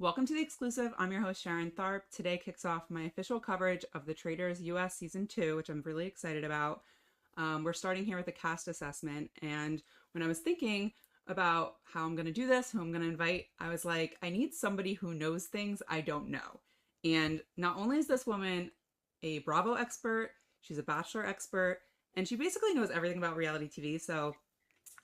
Welcome to The Exclusive. I'm your host, Sharon Tharp. Today kicks off my official coverage of the Traitors US Season 2, which I'm really excited about. We're starting here with a cast assessment. And when I was thinking about how I'm going to do this, who I'm going to invite, I was like, I need somebody who knows things I don't know. And not only is this woman a Bravo expert, she's a Bachelor expert, and she basically knows everything about reality TV. So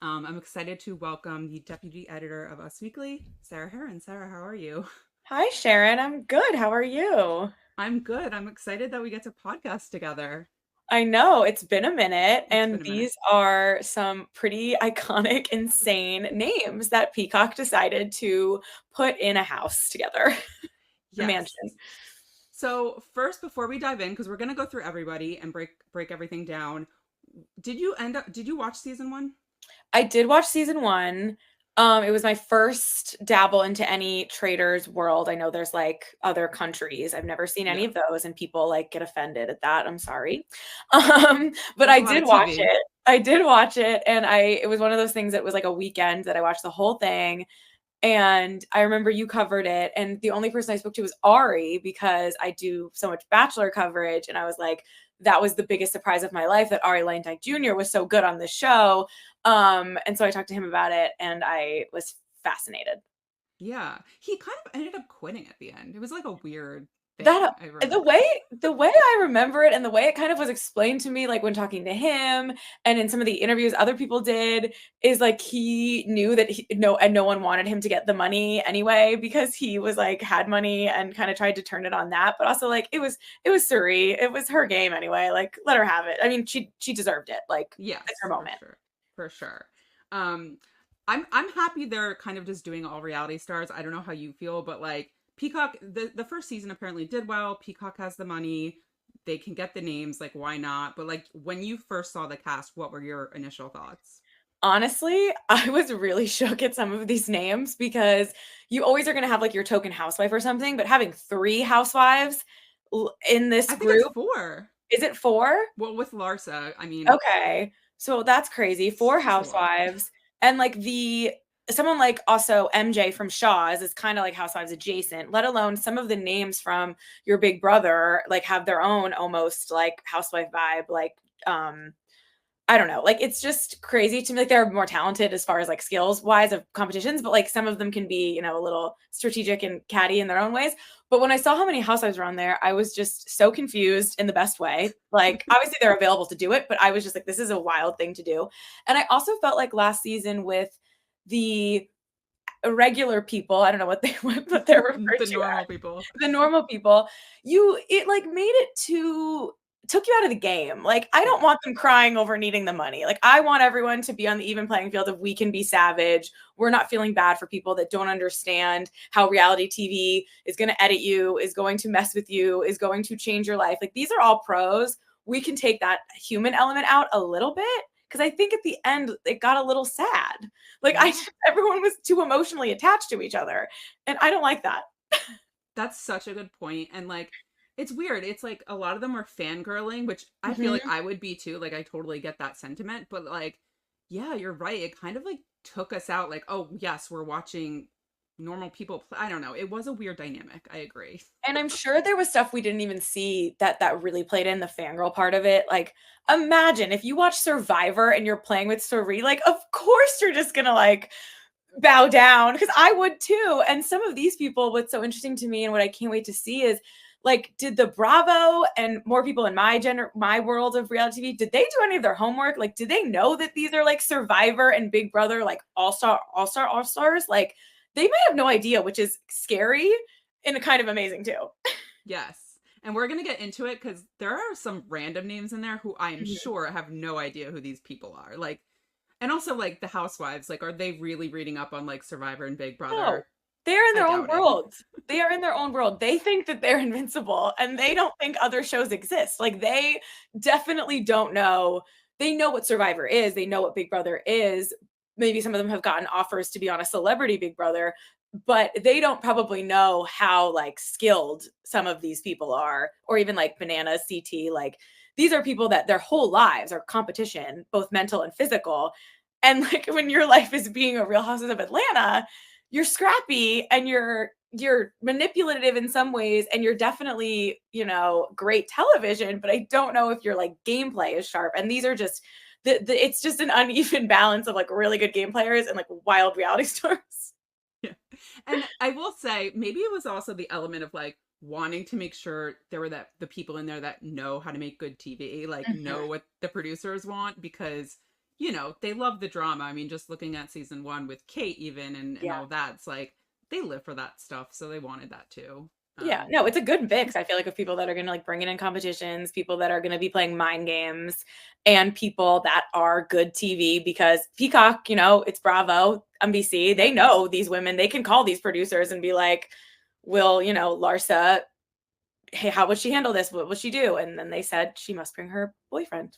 I'm excited to welcome the deputy editor of Us Weekly, Sarah Hearon. Sarah, how are you? Hi, Sharon. I'm good. How are you? I'm good. I'm excited that we get to podcast together. I know it's been a minute, It's and been a minute. these are some pretty iconic, insane names that Peacock decided to put in a house together, a Yes. mansion. So first, before we dive in, because we're gonna go through everybody and break everything down, did you watch season one? I did watch season one. It was my first dabble into any Traitors world. I know there's like other countries. I've never seen any Yeah. of those, and people like get offended at that. I'm sorry. But There's I a lot did of watch TV. it. I did watch it, and it was one of those things that was like a weekend that I watched the whole thing. And I remember you covered it, and the only person I spoke to was Ari because I do so much Bachelor coverage, and I was like, that was the biggest surprise of my life that Ari Langdike Jr. was so good on the show. And so I talked to him about it, and I was fascinated. Yeah. He kind of ended up quitting at the end. It was like a weird That thing, I the remember. way the way I remember it and the way it kind of was explained to me, like when talking to him and in some of the interviews other people did, is like he knew that no one wanted him to get the money anyway because he was like had money and kind of tried to turn it on that, but also like it was Suri, it was her game anyway. Like let her have it. I mean, she deserved it. Like it's her Yes, for moment. sure. For sure. Um I'm happy they're kind of just doing all reality stars. I don't know how you feel, but like Peacock, the first season apparently did well. Peacock has the money. They can get the names, like why not? But like when you first saw the cast, what were your initial thoughts? Honestly, I was really shook at some of these names because you always are going to have like your token housewife or something, but having three housewives in this I think it's group, four. is it four? Well, with Larsa, I mean, Okay. So that's crazy. Four it's a lot. housewives. And like someone like also MJ from Shaw's is kind of like housewives adjacent, let alone some of the names from your big brother like have their own almost like housewife vibe. Like I don't know. Like it's just crazy to me. Like they're more talented as far as like skills wise of competitions, but like some of them can be, a little strategic and catty in their own ways. But when I saw how many housewives were on there, I was just so confused in the best way. Like obviously they're available to do it, but I was just like, this is a wild thing to do. And I also felt like last season with the regular people, I don't know what what they're referred The to normal people. the normal people, it like made it took you out of the game. Like I don't Yeah. want them crying over needing the money. Like I want everyone to be on the even playing field of we can be savage. We're not feeling bad for people that don't understand how reality TV is going to edit you, is going to mess with you, is going to change your life. Like these are all pros. We can take that human element out a little bit because I think at the end it got a little sad. Like Yeah. everyone was too emotionally attached to each other, and I don't like that. That's such a good point. And like, it's weird. It's like a lot of them are fangirling, which I feel like Mhm. I would be too. Like, I totally get that sentiment. But like, yeah, you're right. It kind of like took us out. Like, oh, yes, we're watching normal people. I don't know. It was a weird dynamic. I agree. And I'm sure there was stuff we didn't even see that really played in the fangirl part of it. Like, imagine if you watch Survivor and you're playing with Suri, like, of course you're just gonna like bow down because I would too. And some of these people, what's so interesting to me and what I can't wait to see is like, did the Bravo and more people in my world of reality TV, did they do any of their homework? Like, did they know that these are like Survivor and Big Brother, like all stars? Like, they might have no idea, which is scary and kind of amazing too. Yes. And we're going to get into it because there are some random names in there who I am Mhm. sure have no idea who these people are. Like, and also like the housewives, like, are they really reading up on like Survivor and Big No, Brother? they're in I their own doubt it. world. They are in their own world. They think that they're invincible and they don't think other shows exist. Like they definitely don't know. They know what Survivor is. They know what Big Brother is. Maybe some of them have gotten offers to be on a celebrity Big Brother, but they don't probably know how like skilled some of these people are, or even like Banana CT. Like these are people that their whole lives are competition, both mental and physical. And like when your life is being a Real Houses of Atlanta, you're scrappy and you're you're manipulative in some ways, and you're definitely, great television, but I don't know if your like gameplay is sharp. And these are just it's just an uneven balance of like really good game players and like wild reality stars. Yeah. And I will say, maybe it was also the element of like wanting to make sure there were the people in there that know how to make good TV, like know Mhm. what the producers want, because they love the drama. I mean, just looking at season 1 with Kate even and Yeah. all that, it's like they live for that stuff, so they wanted that too. Yeah, no, it's a good mix. I feel like of people that are gonna like bring it in competitions, people that are gonna be playing mind games, and people that are good TV because Peacock, it's Bravo, NBC. They know these women. They can call these producers and be like, "Will Larsa? Hey, how would she handle this? What would she do?" And then they said she must bring her boyfriend.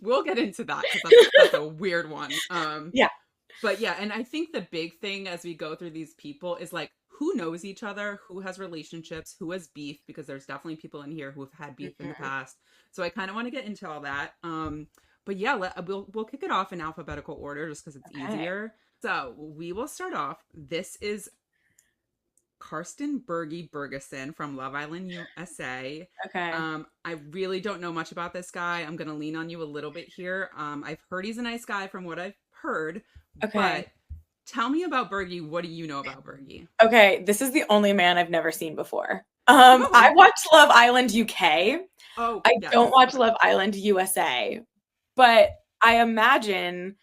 We'll get into that because that's a weird one. Yeah. But yeah, and I think the big thing as we go through these people is like who knows each other, who has relationships, who has beef, because there's definitely people in here who have had beef in the Mhm. past. So I kind of want to get into all that. But yeah, we'll kick it off in alphabetical order just because it's Okay. easier. So we will start off. This is Karsten Berge Bergeson from Love Island USA. Okay. I really don't know much about this guy. I'm gonna lean on you a little bit here. I've heard he's a nice guy from what I've heard, Okay. but tell me about Bergie. What do you know about Bergie? Okay. This is the only man I've never seen before. Oh, I watched Love Island UK. oh I don't yes. watch Love Island USA, but I imagine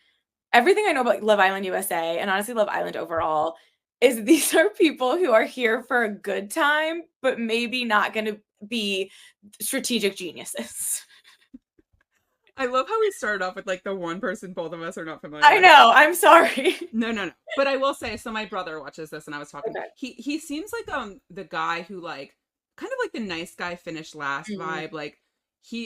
everything I know about Love Island USA and honestly Love Island overall is these are people who are here for a good time, but maybe not going to be strategic geniuses. I love how we started off with like the one person both of us are not familiar I with. know. I'm sorry. No, no, no. But I will say, so my brother watches this, and I was talking. Okay. He seems like the guy who like kind of like the nice guy finished last Mhm. vibe. Like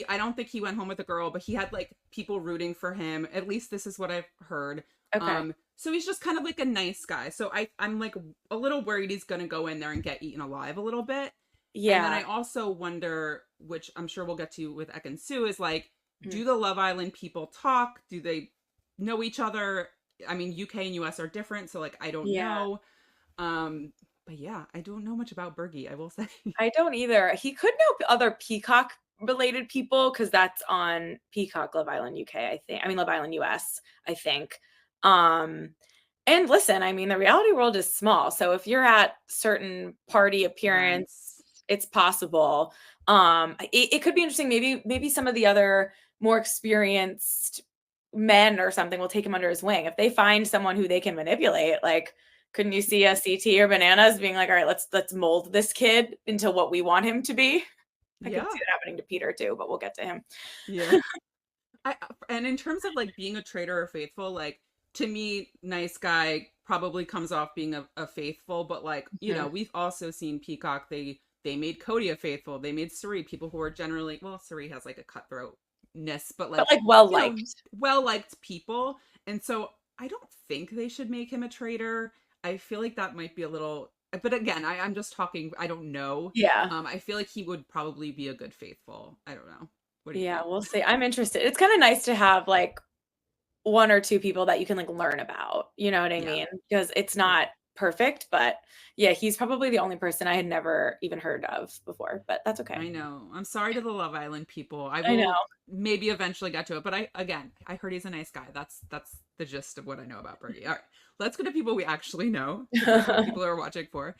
I don't think he went home with a girl, but he had like people rooting for him. At least this is what I've heard. Okay. So he's just kind of like a nice guy. So I'm like a little worried he's gonna go in there and get eaten alive a little bit. And then Yeah. I also wonder, which I'm sure we'll get to with Ek and Sue, is like, Mhm. do the Love Island people talk? Do they know each other? I mean, UK and US are different, so like I don't Yeah. know. Um, but yeah, I don't know much about Bergie, I will say. I don't either. He could know other Peacock related people because that's on Peacock Love Island UK, I think. I mean Love Island US, I think. Um and listen, I mean the reality world is small. So if you're at certain party appearance, Events. it's possible. It could be interesting. Maybe some of the other more experienced men or something will take him under his wing. If they find someone who they can manipulate, like couldn't you see a CT or Bananas being like, all right, let's mold this kid into what we want him to be? I could see Yeah. that happening to Peter too, but we'll get to him. Yeah. And in terms of like being a traitor or faithful, like to me, nice guy probably comes off being a faithful, but like, Mhm. we've also seen Peacock, they made Cody a faithful. They made Suri, people who are generally, well, Suri has like a cutthroatness, but But like, like well liked. well liked people. And so I don't think they should make him a traitor. I feel like that might be a little, but again, I'm just talking, I don't know. Yeah. I feel like he would probably be a good faithful. I don't know. What do you Yeah, think? we'll see. I'm interested. It's kind of nice to have like one or two people that you can like learn about. You know what I Yeah. mean? Because it's Yeah. not perfect, but yeah, he's probably the only person I had never even heard of before, but that's okay. I know. I'm sorry to the Love Island people. I I know. will maybe eventually get to it, but I heard he's a nice guy. That's the gist of what I know about Bergie. All right, let's go to people we actually know because that's what people are watching for.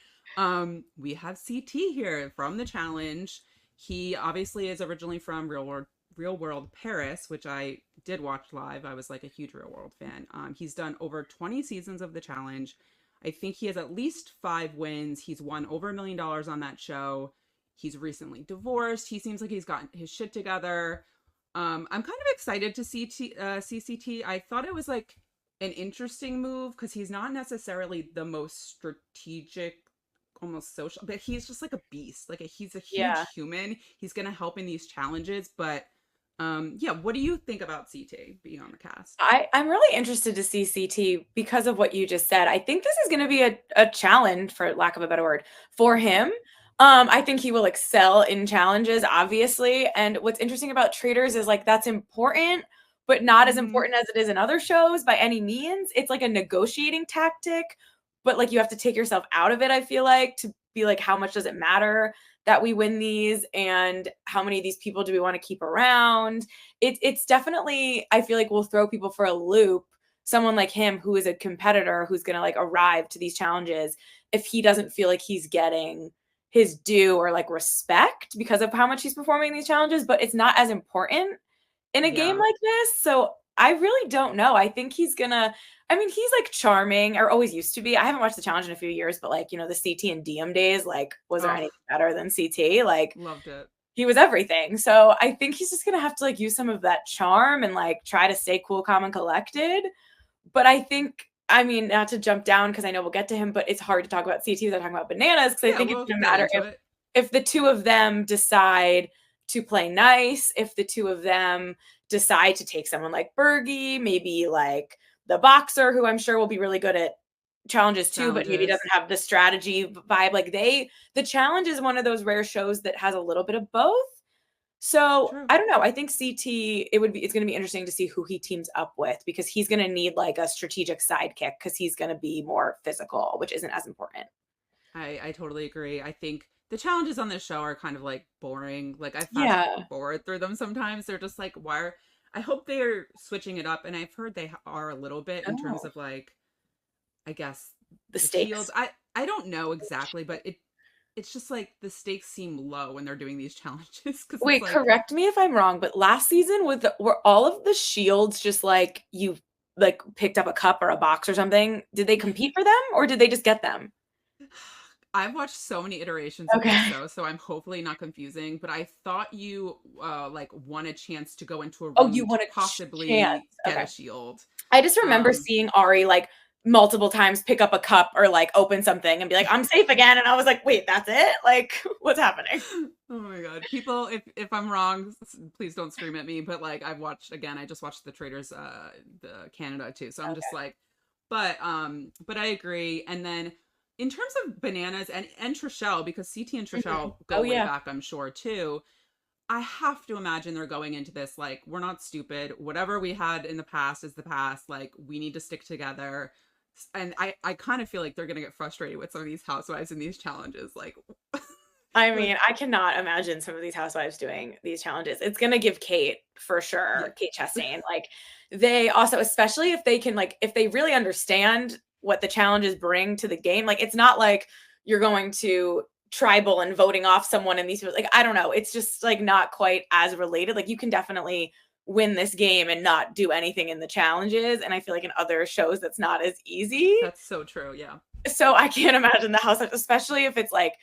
We have CT here from the challenge. He obviously is originally from Real World Paris, which I did watch live. I was like a huge Real World fan. He's done over 20 seasons of the challenge. I think he has at least 5 wins. He's won over $1 million on that show. He's recently divorced. He seems like he's gotten his shit together. I'm kind of excited to see CCT. I thought it was like an interesting move because he's not necessarily the most strategic, almost social, but he's just like a beast. He's a huge Yeah. human. He's gonna help in these challenges. But yeah, what do you think about CT being on the cast? I'm really interested to see CT because of what you just said. I think this is going to be a challenge, for lack of a better word, for him. I think he will excel in challenges, obviously. And what's interesting about Traitors is like that's important, but not as Mm-hmm. important as it is in other shows by any means. It's like a negotiating tactic but like you have to take yourself out of it, I feel like, to be like, how much does it matter that we win these, and how many of these people do we want to keep around? It's definitely, I feel like, will throw people for a loop. Someone like him who is a competitor who's going to like arrive to these challenges, if he doesn't feel like he's getting his due or like respect because of how much he's performing these challenges, but it's not as important in a game Yeah. like this. So I really don't know. I think he's gonna, I mean, he's like charming, or always used to be. I haven't watched the challenge in a few years, but like, the CT and DM days, like, was there Oh, anything better than CT? Like, loved it. he was everything. So I think he's just gonna have to like use some of that charm and like try to stay cool, calm, and collected. But I think, I mean, not to jump down because I know we'll get to him, but it's hard to talk about CT without talking about Bananas, because I Yeah, think it's we'll gonna get matter into it. if the two of them decide to play nice, if the two of them decide to take someone like Bergie, maybe like the boxer, who I'm sure will be really good at challenges too, but maybe Challenges. doesn't have the strategy vibe. Like the challenge is one of those rare shows that has a little bit of both. So True. I don't know. I think CT, it's going to be interesting to see who he teams up with, because he's going to need like a strategic sidekick, because he's going to be more physical, which isn't as important. I totally agree. I think the challenges on this show are kind of like boring. Like I fast Yeah. forward through them sometimes. They're just like, why are I hope they're switching it up, and I've heard they are a little bit in terms Oh, of like, I guess, the the shields. stakes. I don't know exactly, but it's just like the stakes seem low when they're doing these challenges, because it's Wait, like correct me if I'm wrong, but last season were all of the shields just like you like picked up a cup or a box or something? Did they compete for them, or did they just get them? I've watched so many iterations of this Okay. show, so I'm hopefully not confusing, but I thought you like won a chance to go into a Oh, you room to want a chance. possibly get a Okay. shield. I just remember Um seeing Ari like multiple times pick up a cup or like open something and be like, I'm safe again. And I was like, wait, that's it? Like, what's happening? oh my god. People, if I'm wrong, please don't scream at me, but like I've watched again, I just watched the Traitors the Canada too. So I'm just Okay. like but I agree. And then in terms of Bananas and Trishelle, because CT and Mhm. Trishelle Oh, go way yeah. back, I'm sure too. I have to imagine they're going into this like, we're not stupid. Whatever we had in the past is the past. Like, we need to stick together. And I kind of feel like they're gonna get frustrated with some of these housewives in these challenges. Like, I like mean, I cannot imagine some of these housewives doing these challenges. It's gonna give Kate for yeah, sure, Kate Chastain. Like, they also, especially if they can, like, if they really understand what the challenges bring to the game, like, it's not like you're going to tribal and voting off someone in these, like, I don't know. It's just like not quite as related. Like, you can definitely win this game and not do anything in the challenges. And I feel like in other shows that's not as easy. that's so true. Yeah. So I can't imagine the housewives, especially if it's like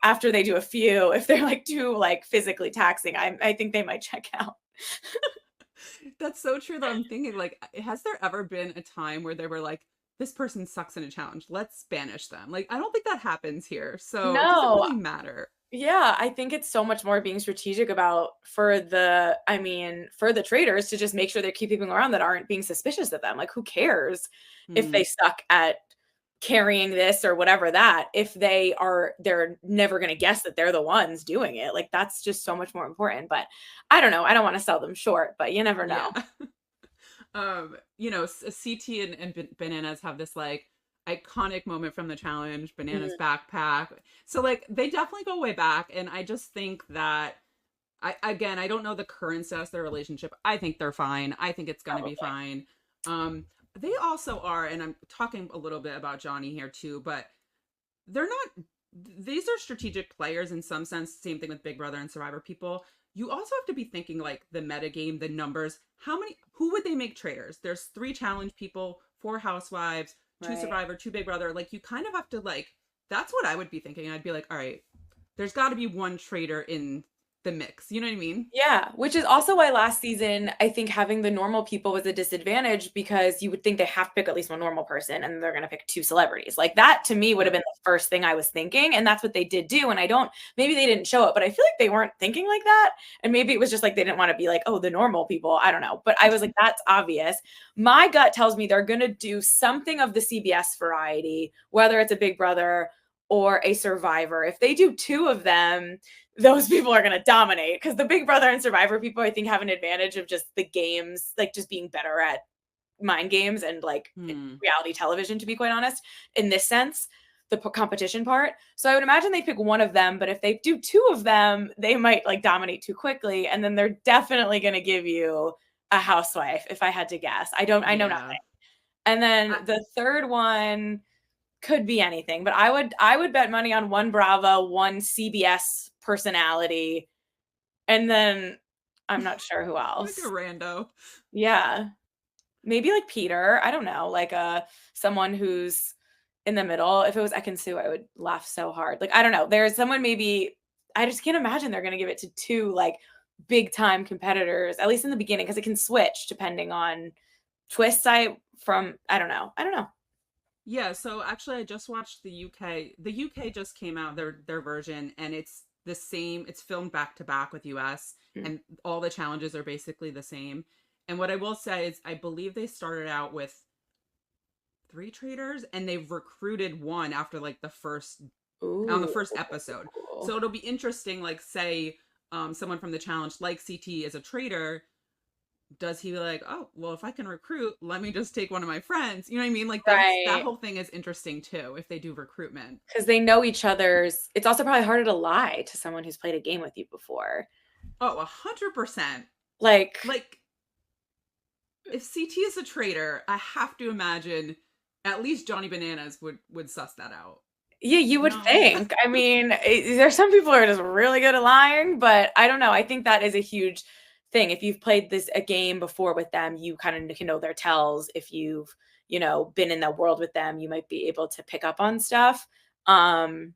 after they do a few, if they're like too like physically taxing, I think they might check out. That's so true though. I'm thinking like, has there ever been a time where they were like, this person sucks in a challenge, let's banish them? Like, I don't think that happens here. So it doesn't No. really matter. Yeah, I think it's so much more being strategic about, for the, I mean, for the traders to just make sure they keep people around that aren't being suspicious of them. Like, who cares if Hmm. they suck at carrying this or whatever that, if they're never going to guess that they're the ones doing it. Like, that's just so much more important. But I don't know. I don't want to sell them short, but you never Yeah. know. CT and Bananas have this like iconic moment from the challenge, Bananas Mhm. backpack. So like they definitely go way back, and I just think that I don't know the current status of their relationship. I think they're fine. I think it's gonna be Probably. fine. They also are, and I'm talking a little bit about Johnny here too, but they're not, these are strategic players in some sense. Same thing with Big Brother and Survivor people. You also have to be thinking like the meta game, the numbers. How many, who would they make traitors? There's 3 challenge people, 4 housewives, 2 Survivor, 2 Big Brother. Like, you kind of have to like, that's what I would be thinking. I'd be like, all right, there's got to be one traitor in the mix. You know what I mean? Yeah, which is also why last season, I think having the normal people was a disadvantage, because you would think they have to pick at least one normal person and they're going to pick 2 celebrities. Like, that to me would have Yeah. been the first thing I was thinking. And that's what they did do. And I don't, maybe they didn't show it, but I feel like they weren't thinking like that. And maybe it was just like they didn't want to be like, oh, the normal people. I don't know. But I was like, that's obvious. My gut tells me they're going to do something of the CBS variety, whether it's a Big Brother or a Survivor. If they do 2 of them, those people are going to dominate, because the Big Brother and Survivor people, I think, have an advantage of just the games, like just being better at mind games and like Hmm. reality television, to be quite honest, in this sense, the competition part. So I would imagine they pick one of them, but if they do two of them, they might like dominate too quickly. And then they're definitely going to give you a housewife, if I had to guess. I know Yeah. nothing. And then I, the third one could be anything, but I would bet money on one Bravo, one CBS personality, and then I'm not sure who like a else. rando. Yeah. Maybe like Peter. I don't know. Like someone who's in the middle. If it was Ekin-Su, I would laugh so hard. Like, I don't know. There's someone maybe I just can't imagine they're gonna give it to two like big time competitors, at least in the beginning, because it can switch depending on twists I don't know. I don't know. Yeah, so actually I just watched the UK. The UK just came out their version, and it's the same. It's filmed back to back with US, Mm. and all the challenges are basically the same. And what I will say is I believe they started out with three traitors and they've recruited one after like on the Ooh. first episode. So it'll be interesting, like say someone from the challenge like CT is a traitor, does he be like, oh, well, if I can recruit, let me just take one of my friends? You know what I mean? Like that Right. whole thing is interesting too, if they do recruitment. Because they know each other's it's also probably harder to lie to someone who's played a game with you before. Oh, 100%. Like, Like if CT is a traitor, I have to imagine at least Johnny Bananas would suss that out. yeah, you would No. think. I mean, there's some people who are just really good at lying, but I don't know. I think that is a huge thing. If you've played a game before with them, you kind of can know their tells. If you've, been in that world with them, you might be able to pick up on stuff. Um,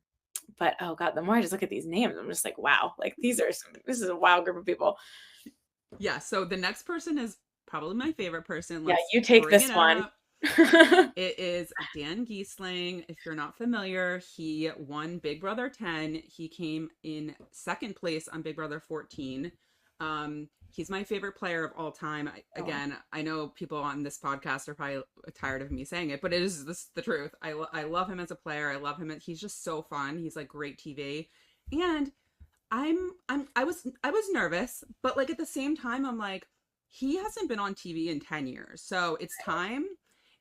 but oh God, the more I just look at these names, I'm just like, wow, like this is a wild group of people. Yeah, so the next person is probably my favorite person. Yeah, Let's you take bring this it one. up. It is Dan Giesling. If you're not familiar, he won Big Brother 10. He came in second place on Big Brother 14. He's my favorite player of all time. Oh, Again, I know people on this podcast are probably tired of me saying it, but it is the truth. I love him as a player. I love him. He's just so fun. He's like great TV. And I was nervous, but like at the same time, I'm like, he hasn't been on TV in 10 years. So it's time.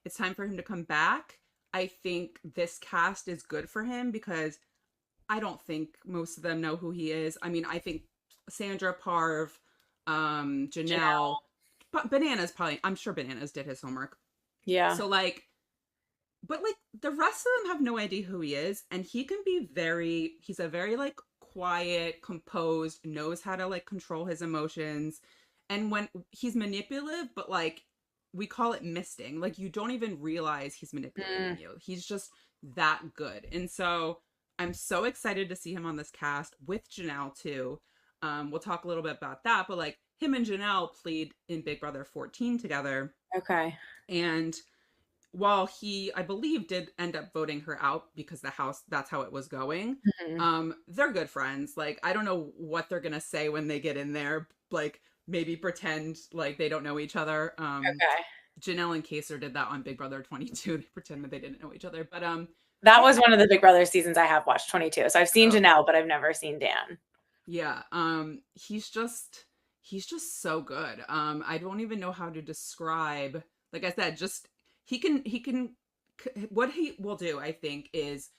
It's time for him to come back. I think this cast is good for him because I don't think most of them know who he is. I mean, I think Sandra Parv, Janelle, Janelle. but Bananas probably, I'm sure Bananas did his homework. Yeah. So like, but like the rest of them have no idea who he is, and he can be he's a very like quiet, composed, knows how to like control his emotions. And when he's manipulative, but like we call it misting, like you don't even realize he's manipulating Mm, you. He's just that good. And so I'm so excited to see him on this cast with Janelle too. We'll talk a little bit about that, but like him and Janelle played in Big Brother 14 together. okay. And while he, I believe, did end up voting her out because the house, that's how it was going, Mhm. they're good friends. Like, I don't know what they're gonna say when they get in there. Like, maybe pretend like they don't know each other. Okay. Janelle and Kaser did that on Big Brother 22. They pretended they didn't know each other. But That yeah. was one of the Big Brother seasons I have watched, 22. So I've seen Oh, Janelle, but I've never seen Dan. yeah. He's just so good. I don't even know how to describe. Like I said, just he can what he will do, I think, is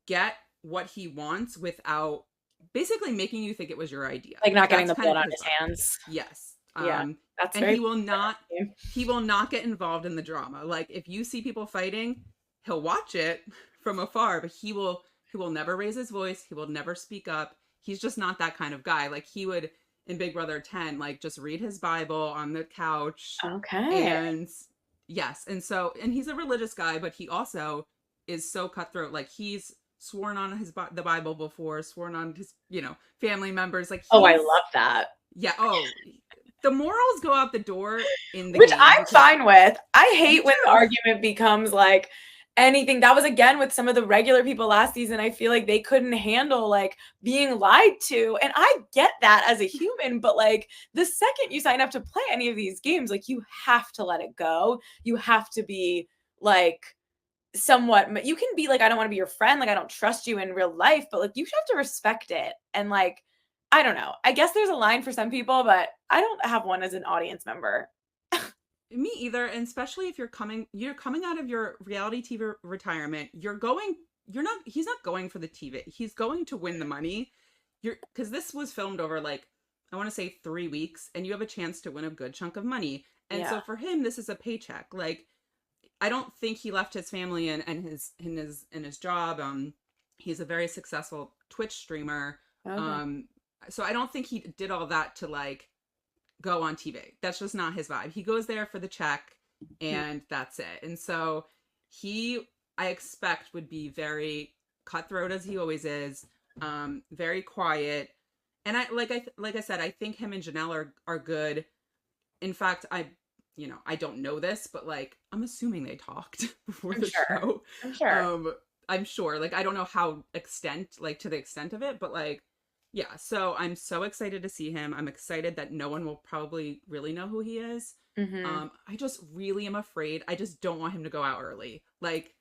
get what he wants without basically making you think it was your idea. Like not getting That's the kind blood of on his his vibe. hands. Yes. Yeah. That's And very he will not get involved in the drama. Like if you see people fighting, he'll watch it from afar, but he will never raise his voice. He will never speak up. He's just not that kind of guy. Like he would in Big Brother 10, like just read his Bible on the couch. okay. And yes, and he's a religious guy, but he also is so cutthroat. Like he's sworn on the Bible before, sworn on his, family members. Like Oh, I he's love that. yeah, oh, the morals go out the door in the Which game I'm because fine with. I me hate when the too. argument becomes like anything. That was again with some of the regular people last season. I feel like they couldn't handle like being lied to. And I get that as a human, but like the second you sign up to play any of these games, like you have to let it go. You have to be like somewhat, you can be like, I don't want to be your friend, like I don't trust you in real life, but like you have to respect it. And like, I don't know. I guess there's a line for some people, but I don't have one as an audience member. Me either, and especially if you're coming out of your reality TV retirement, he's not going for the TV. He's going to win the money. Because this was filmed over like, I want to say 3 weeks, and you have a chance to win a good chunk of money. And Yeah. so for him, this is a paycheck. Like, I don't think he left his family and his job. He's a very successful Twitch streamer. Okay. So I don't think he did all that to like go on TV. That's just not his vibe. He goes there for the check and that's it. And so I expect, would be very cutthroat as he always is, very quiet. And like I said, I think him and Janelle are good. In fact, I don't know this, but like I'm assuming they talked before I'm the sure. show. I'm sure. I'm sure. Like I don't know how to the extent of it, but like yeah, so I'm so excited to see him. I'm excited that no one will probably really know who he is. Hmm. I just really am afraid. I just don't want him to go out early. Like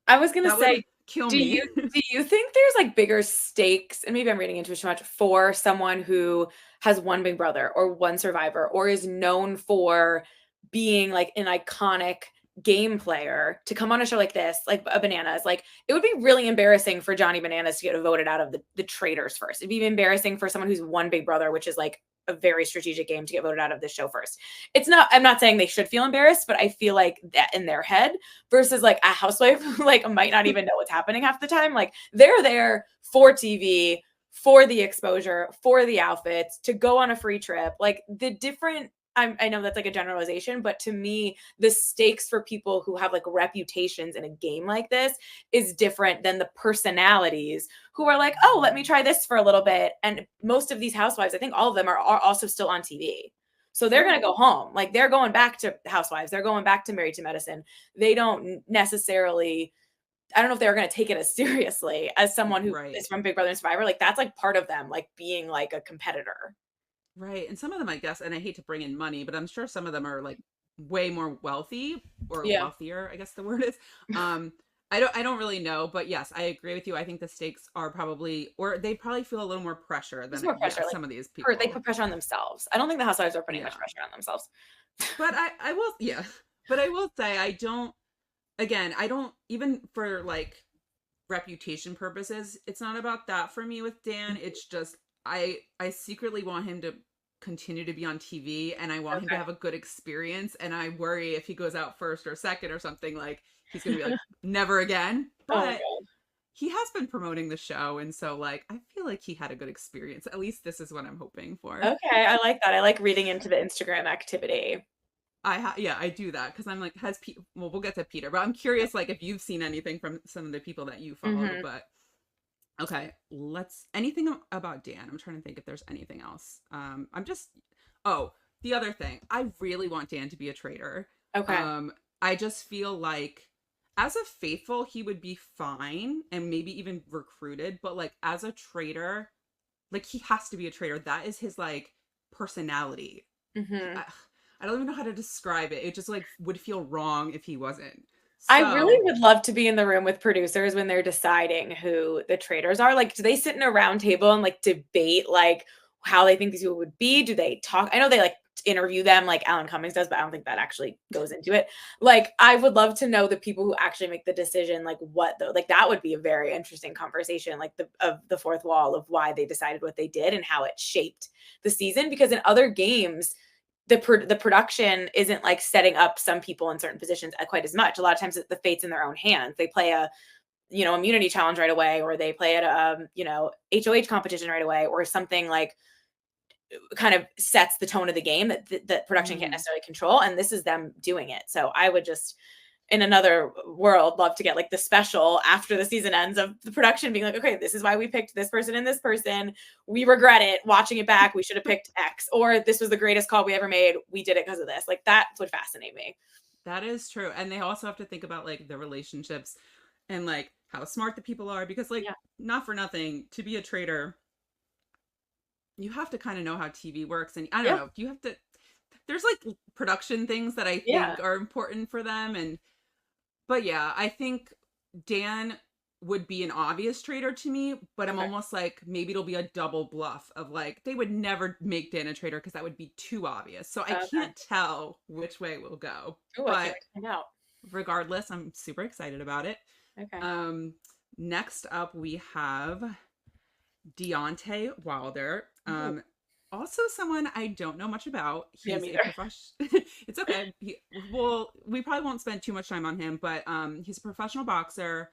I was gonna that would say, kill do you me. do you think there's like bigger stakes, and maybe I'm reading into it too much, for someone who has one big brother or one survivor or is known for being like an iconic game player to come on a show like this, like a Bananas? Like it would be really embarrassing for Johnny Bananas to get voted out of the Traitors first. It'd be embarrassing for someone who's one big brother, which is like a very strategic game, to get voted out of this show first. It's not, I'm not saying they should feel embarrassed, but I feel like that in their head, versus like a housewife who like might not even know what's happening half the time. Like they're there for TV, for the exposure, for the outfits, to go on a free trip. Like the different, I know that's like a generalization, but to me, the stakes for people who have like reputations in a game like this is different than the personalities who are like, oh, let me try this for a little bit. And most of these housewives, I think all of them are also still on TV. So they're going True. to go home. Like they're going back to Housewives. They're going back to Married to Medicine. They don't necessarily, I don't know if they're going to take it as seriously as someone who is Right. from Big Brother and Survivor. Like that's like part of them, like being like a competitor. Right. And some of them, I guess, and I hate to bring in money, but I'm sure some of them are like way more wealthy or Yeah. wealthier, I guess the word is. Um, I don't really know, but yes, I agree with you. I think the stakes are probably, or they probably feel a little more pressure There's than, more yeah, pressure. Like some of these they people. put pressure on themselves. I don't think the Housewives are putting much Yeah. pressure on themselves. But I will, yeah. But I will say, I don't, even for like reputation purposes, it's not about that for me with Dan. It's just, I secretly want him to continue to be on TV and I want him to Okay. have a good experience. And I worry if he goes out first or second or something, like he's going to be like, never again. Oh my But god. he has been promoting the show. And so, like, I feel like he had a good experience. At least this is what I'm hoping for. Okay, I like that. I like reading into the Instagram activity. Yeah, I do that because I'm like, well, we'll get to Peter, but I'm curious, like, if you've seen anything from some of the people that you follow. Hmm. But okay, anything about Dan. I'm trying to think if there's anything else. Oh, the other thing, I really want Dan to be a traitor. Okay. I just feel like as a faithful, he would be fine and maybe even recruited, but like as a traitor, like he has to be a traitor. That is his like personality. Hmm. I don't even know how to describe it. It just like would feel wrong if he wasn't. I really So, would love to be in the room with producers when they're deciding who the traders are. Like, do they sit in a round table and like debate like how they think these people would be? Do they talk? I know they like interview them like Alan Cummings does, but I don't think that actually goes into it. Like, I would love to know the people who actually make the decision, like what though, like that would be a very interesting conversation, like the fourth wall of why they decided what they did and how it shaped the season. Because in other games, the production isn't like setting up some people in certain positions quite as much. A lot of times the fate's in their own hands. They play a, immunity challenge right away, or they play at a, HOH competition right away, or something like kind of sets the tone of the game that production can't mhm. necessarily control. And this is them doing it. So I would just, in another world, love to get like the special after the season ends of the production being like, okay, this is why we picked this person and this person. We regret it watching it back. We should have picked X, or this was the greatest call we ever made. We did it because of this. Like that would fascinate me. That is true. And they also have to think about like the relationships and like how smart the people are because like Yeah. not for nothing, to be a trader, you have to kind of know how TV works and I don't Yeah. know, you have to there's like production things that I Yeah. think are important for them and but yeah, I think Dan would be an obvious traitor to me, but I'm Okay. almost like maybe it'll be a double bluff of like they would never make Dan a traitor because that would be too obvious. So I Okay. can't tell which way it will go. Oh, I can't But wait to find out. regardless, I'm super excited about it. Okay. Um, Next up we have Deontay Wilder. Ooh. Also someone I don't know much about. Yeah, He's me a either. professional. It's okay. We probably won't spend too much time on him, but he's a professional boxer.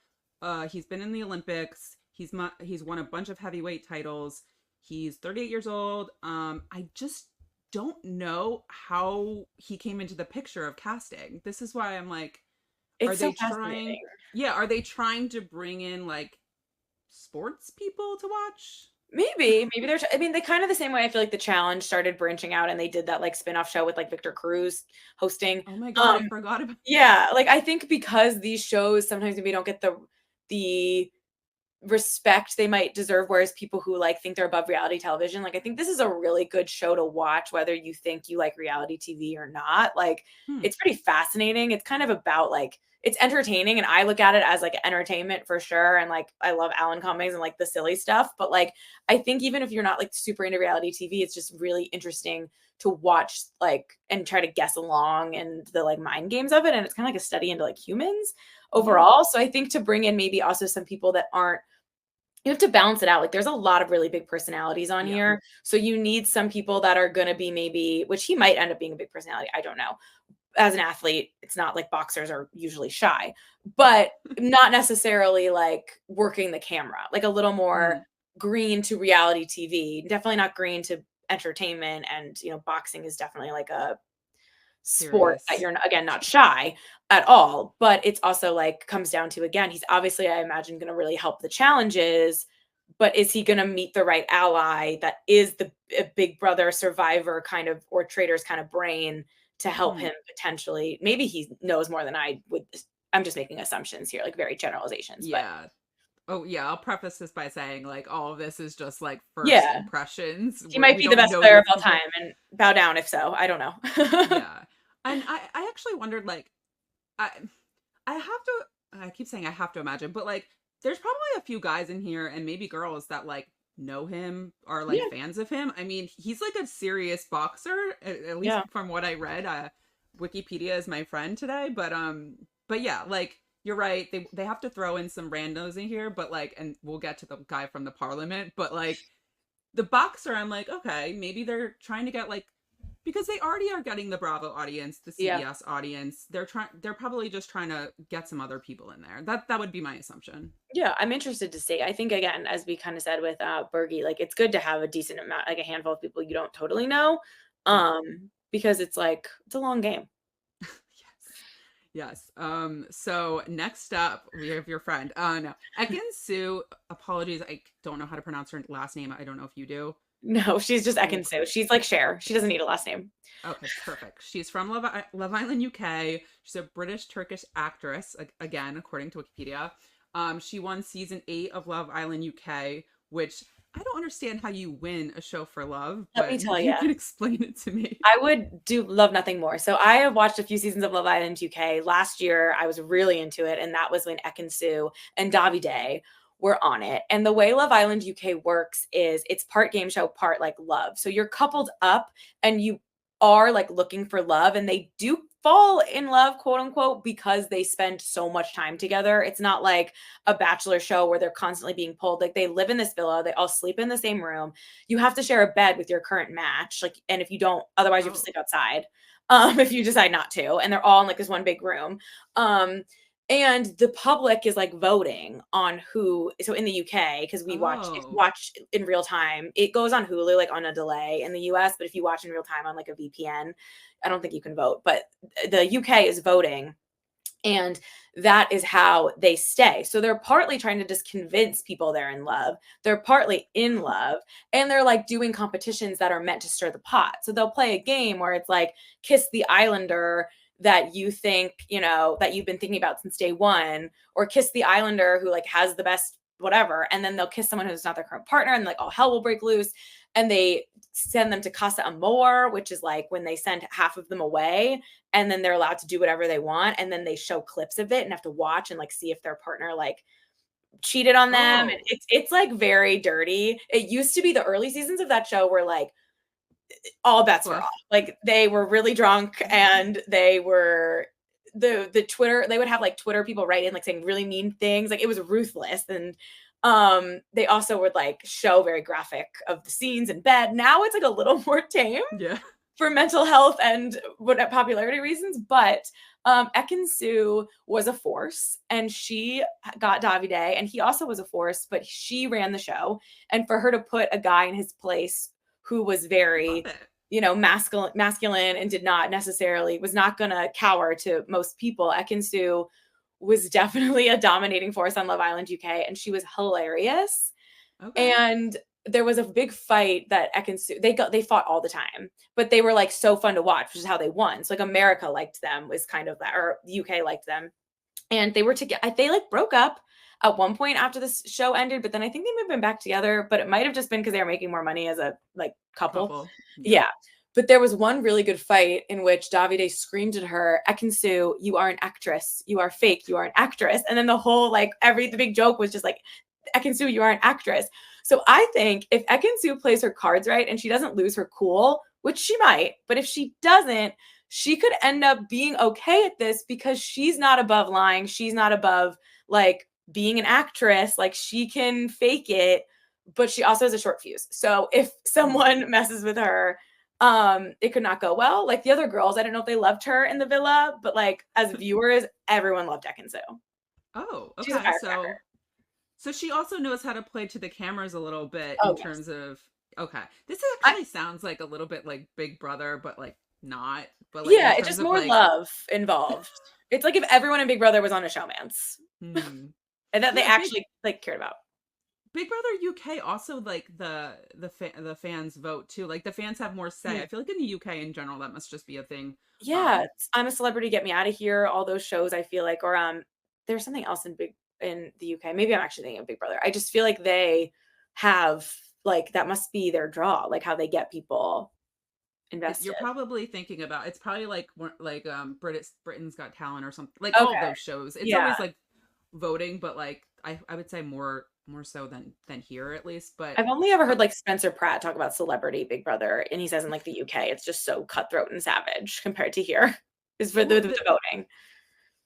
He's been in the Olympics. He's won a bunch of heavyweight titles. He's 38 years old. I just don't know how he came into the picture of casting. This is why I'm like, are It's so they trying? fascinating. Yeah, are they trying to bring in like sports people to watch? Maybe I mean, they kind of the same way I feel like the challenge started branching out and they did that like spin-off show with like Victor Cruz hosting. Oh my God, I Um, forgot about. yeah, like I think because these shows sometimes maybe don't get the respect they might deserve, whereas people who like think they're above reality television, like I think this is a really good show to watch whether you think you like reality TV or not. Like Hmm. it's pretty fascinating. It's kind of about like it's entertaining and I look at it as like entertainment for sure, and like I love Alan Cummings and like the silly stuff, but like I think even if you're not like super into reality TV, it's just really interesting to watch like and try to guess along and the like mind games of it, and it's kind of like a study into like humans Yeah. overall. So I think to bring in maybe also some people that aren't, you have to balance it out. Like there's a lot of really big personalities on Yeah. here. So you need some people that are going to be maybe, which he might end up being a big personality. I don't know. As an athlete, it's not like boxers are usually shy, but not necessarily like working the camera, like a little more Hmm. green to reality TV. Definitely not green to entertainment. And, boxing is definitely like a sport that Serious. you're again not shy at all, but it's also like comes down to, again, he's obviously, I imagine, going to really help the challenges, but is he going to meet the right ally that is the a big brother survivor kind of or traitors kind of brain to help Hmm. him potentially? Maybe he knows more than I would. I'm just making assumptions here, like very generalizations, but Yeah. Oh yeah. I'll preface this by saying like all of this is just like first yeah, impressions. he might We be the don't best know player these of all time people. and bow down if so, I don't know. Yeah. And I actually wondered like I I have to I keep saying I have to imagine, but like there's probably a few guys in here and maybe girls that like know him are like Yeah, fans of him. I mean, he's like a serious boxer, at least yeah. from what I read. Wikipedia is my friend today, but yeah, like you're right. They have to throw in some randos in here, but like and we'll get to the guy from the parliament, but like the boxer, I'm like, okay, maybe they're trying to get like because they already are getting the Bravo audience, the Yeah. CBS audience. They're probably just trying to get some other people in there. That would be my assumption. Yeah, I'm interested to see. I think again, as we kind of said with Bergie, like it's good to have a decent amount, like a handful of people you don't totally know, Yeah. because it's like it's a long game. Yes. Yes. So next up we have your friend. No. Ekin Sue, apologies, I don't know how to pronounce her last name. I don't know if you do. No, she's just Ooh. Ekin-Su. She's like Cher. She doesn't need a last name. Okay, perfect. She's from Love Island, UK. She's a British Turkish actress, again, according to Wikipedia. She won season 8 of Love Island, UK, which I don't understand how you win a show for love, Let me but tell maybe you, you can explain it to me. I would do love nothing more. So I have watched a few seasons of Love Island UK. Last year, I was really into it, and that was when Ekin-Su and Davide were on it. And the way Love Island UK works is it's part game show, part like love. So you're coupled up and you are like looking for love, and they do fall in love, quote unquote, because they spend so much time together. It's not like a Bachelor show where they're constantly being pulled. Like they live in this villa, they all sleep in the same room. You have to share a bed with your current match, like, and if you don't, otherwise you have to Oh, sleep outside, if you decide not to, and they're all in like this one big room. And the public is like voting on who, so in the UK, because we watch, if you oh, watch in real time, it goes on Hulu like on a delay in the US, but if you watch in real time on like a VPN, I don't think you can vote, but the UK is voting, and that is how they stay. So they're partly trying to just convince people they're in love. They're partly in love, and they're like doing competitions that are meant to stir the pot. So they'll play a game where it's like kiss the islander that you think, that you've been thinking about since day one, or kiss the islander who like has the best whatever, and then they'll kiss someone who's not their current partner, and like all hell will break loose. And they send them to Casa Amor, which is like when they send half of them away, and then they're allowed to do whatever they want, and then they show clips of it and have to watch and like see if their partner like cheated on them, and Oh, it's like very dirty. It used to be the early seasons of that show were like all bets were off. fluff. Like they were really drunk and they were the Twitter, they would have like Twitter people write in like saying really mean things. Like it was ruthless. And they also would like show very graphic of the scenes in bed. Now it's like a little more tame Yeah. for mental health and what popularity reasons, but Ekin Su was a force and she got Davide and he also was a force, but she ran the show. And for her to put a guy in his place who was Love very, it. masculine and did not necessarily, was not going to cower to most people, Ekin Su was definitely a dominating force on Love Island UK and she was hilarious. Okay. And there was a big fight that Ekin they fought all the time, but they were like so fun to watch, which is how they won. So like America liked them was kind of that, or the UK liked them, and they were together. They like broke up at one point after this show ended, but then I think they may have been back together. But it might have just been because they were making more money as a like couple. Couple. Yeah. Yeah. But there was one really good fight in which Davide screamed at her, Ekin Su, you are an actress. You are fake. You are an actress. And then the whole the big joke was just like, Ekin Su, you are an actress. So I think if Ekin Su plays her cards right and she doesn't lose her cool, which she might, but if she doesn't, she could end up being okay at this because she's not above lying. She's not above like being an actress. Like she can fake it, but she also has a short fuse. So if someone messes with her, it could not go well. Like the other girls, I don't know if they loved her in the villa, but like as viewers, everyone loved Ekin Su. Oh, She's a okay. firecracker. So she also knows how to play to the cameras a little bit in Oh yes. terms of okay. This I, actually sounds like a little bit like Big Brother, but like not. But like in Yeah, it's terms just of more like love involved. It's like if everyone in Big Brother was on a showmance hmm. and that they Yeah, actually like cared about. Big Brother UK also like the fans vote too. Like the fans have more say. Mm. I feel like in the UK in general that must just be a thing. Yeah, I'm a Celebrity, Get Me Out of Here. All those shows, I feel like, or there's something else in the UK. Maybe I'm actually thinking of Big Brother. I just feel like they have like that must be their draw, like how they get people You're invested. probably thinking about it's probably like Britain's Got Talent or something like all of Okay, those shows. It's yeah. always like voting, but like I would say more so than here at least. But I've only ever uh, heard like Spencer Pratt talk about Celebrity Big Brother, and he says in like the UK, it's just so cutthroat and savage compared to here. Is for well, the voting.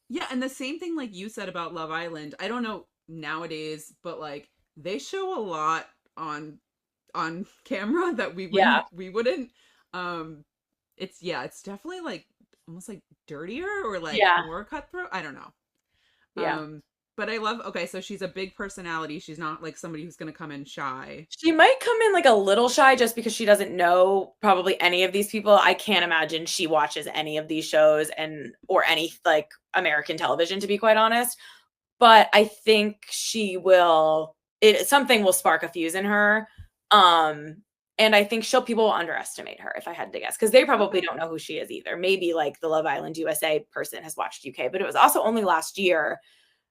yeah, and the same thing like you said about Love Island. I don't know nowadays, but like they show a lot on camera that Yeah, we wouldn't. Um, it's definitely like almost like dirtier or like yeah, more cutthroat. I don't know. yeah. But I love, okay, so she's a big personality. She's not like somebody who's gonna come in shy. She might come in like a little shy just because she doesn't know probably any of these people. I can't imagine she watches any of these shows and or any like American television to be quite honest. But I think she will something will spark a fuse in her. Um and I think people will underestimate her if I had to guess because they probably Okay. don't know who she is either. Maybe like the Love Island USA person has watched UK, but it was also only last year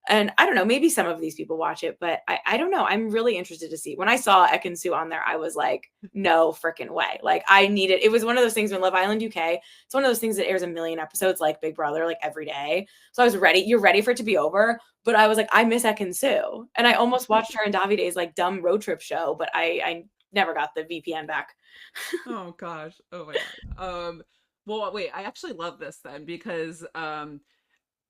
and I don't know, maybe some of these people watch it, but I don't know. I'm really interested to see. When I saw Ekin Su on there, I was like, no freaking way. Like I needed it was one of those things when Love Island UK, it's one of those things that airs a million episodes like Big Brother, like every day. So I was ready. You're ready for it to be over. But I was like, I miss Ekin Su. And I almost watched her and Davide's like dumb road trip show, but I never got the VPN back. Oh gosh. Oh my God. Well, wait, I actually love this then because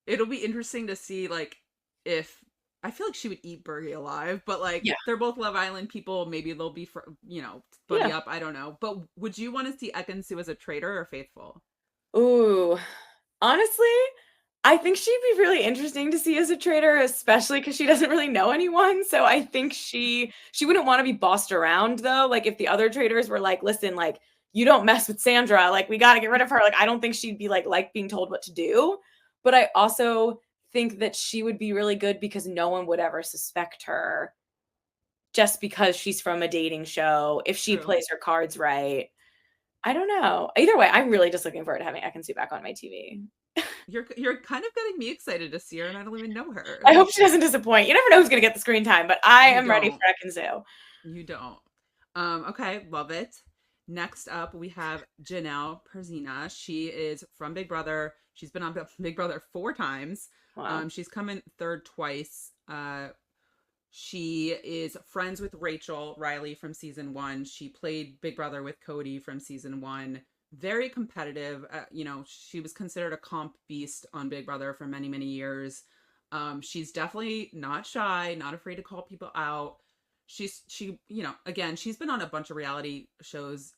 it'll be interesting to see like if I feel like she would eat Bergie alive, but like Yeah. they're both Love Island people. Maybe they'll be buddy Yeah. up. I don't know. But would you want to see Ekin-Su as a traitor or faithful? Ooh. Honestly, I think she'd be really interesting to see as a traitor, especially because she doesn't really know anyone. So I think she wouldn't want to be bossed around though. Like if the other traitors were like, listen, like you don't mess with Sandra, like we got to get rid of her. Like I don't think she'd be like being told what to do. But I also think that she would be really good because no one would ever suspect her just because she's from a dating show. If she True. plays her cards right, I don't know. Either way, I'm really just looking forward to having Ekin-Su back on my TV. You're kind of getting me excited to see her, and I don't even know her. I hope she doesn't disappoint. You never know who's going to get the screen time, but I You am ready don't. for Ekin-Su. You don't. Okay, love it. Next up, we have Janelle Perzina. She is from Big Brother. She's been on Big Brother 4 times. Wow. She's come in third twice. She is friends with Rachel Riley from season one. She played Big Brother with Cody from season one. Very competitive. She was considered a comp beast on Big Brother for many, many years. She's definitely not shy, not afraid to call people out. Again, she's been on a bunch of reality shows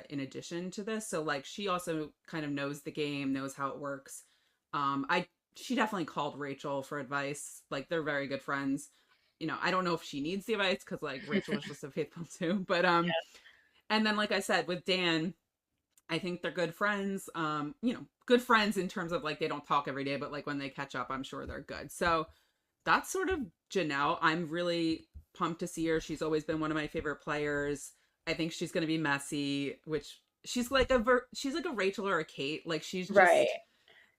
in addition to this. So like she also kind of knows the game, knows how it works. I She definitely called Rachel for advice. Like they're very good friends. I don't know if she needs the advice because like Rachel is just so faithful too. But and then like I said with Dan, I think they're good friends. Good friends in terms of like they don't talk every day, but like when they catch up, I'm sure they're good. So that's sort of Janelle. I'm really pumped to see her. She's always been one of my favorite players. I think she's going to be messy, which she's like a Rachel or a Kate. Like she's Right. just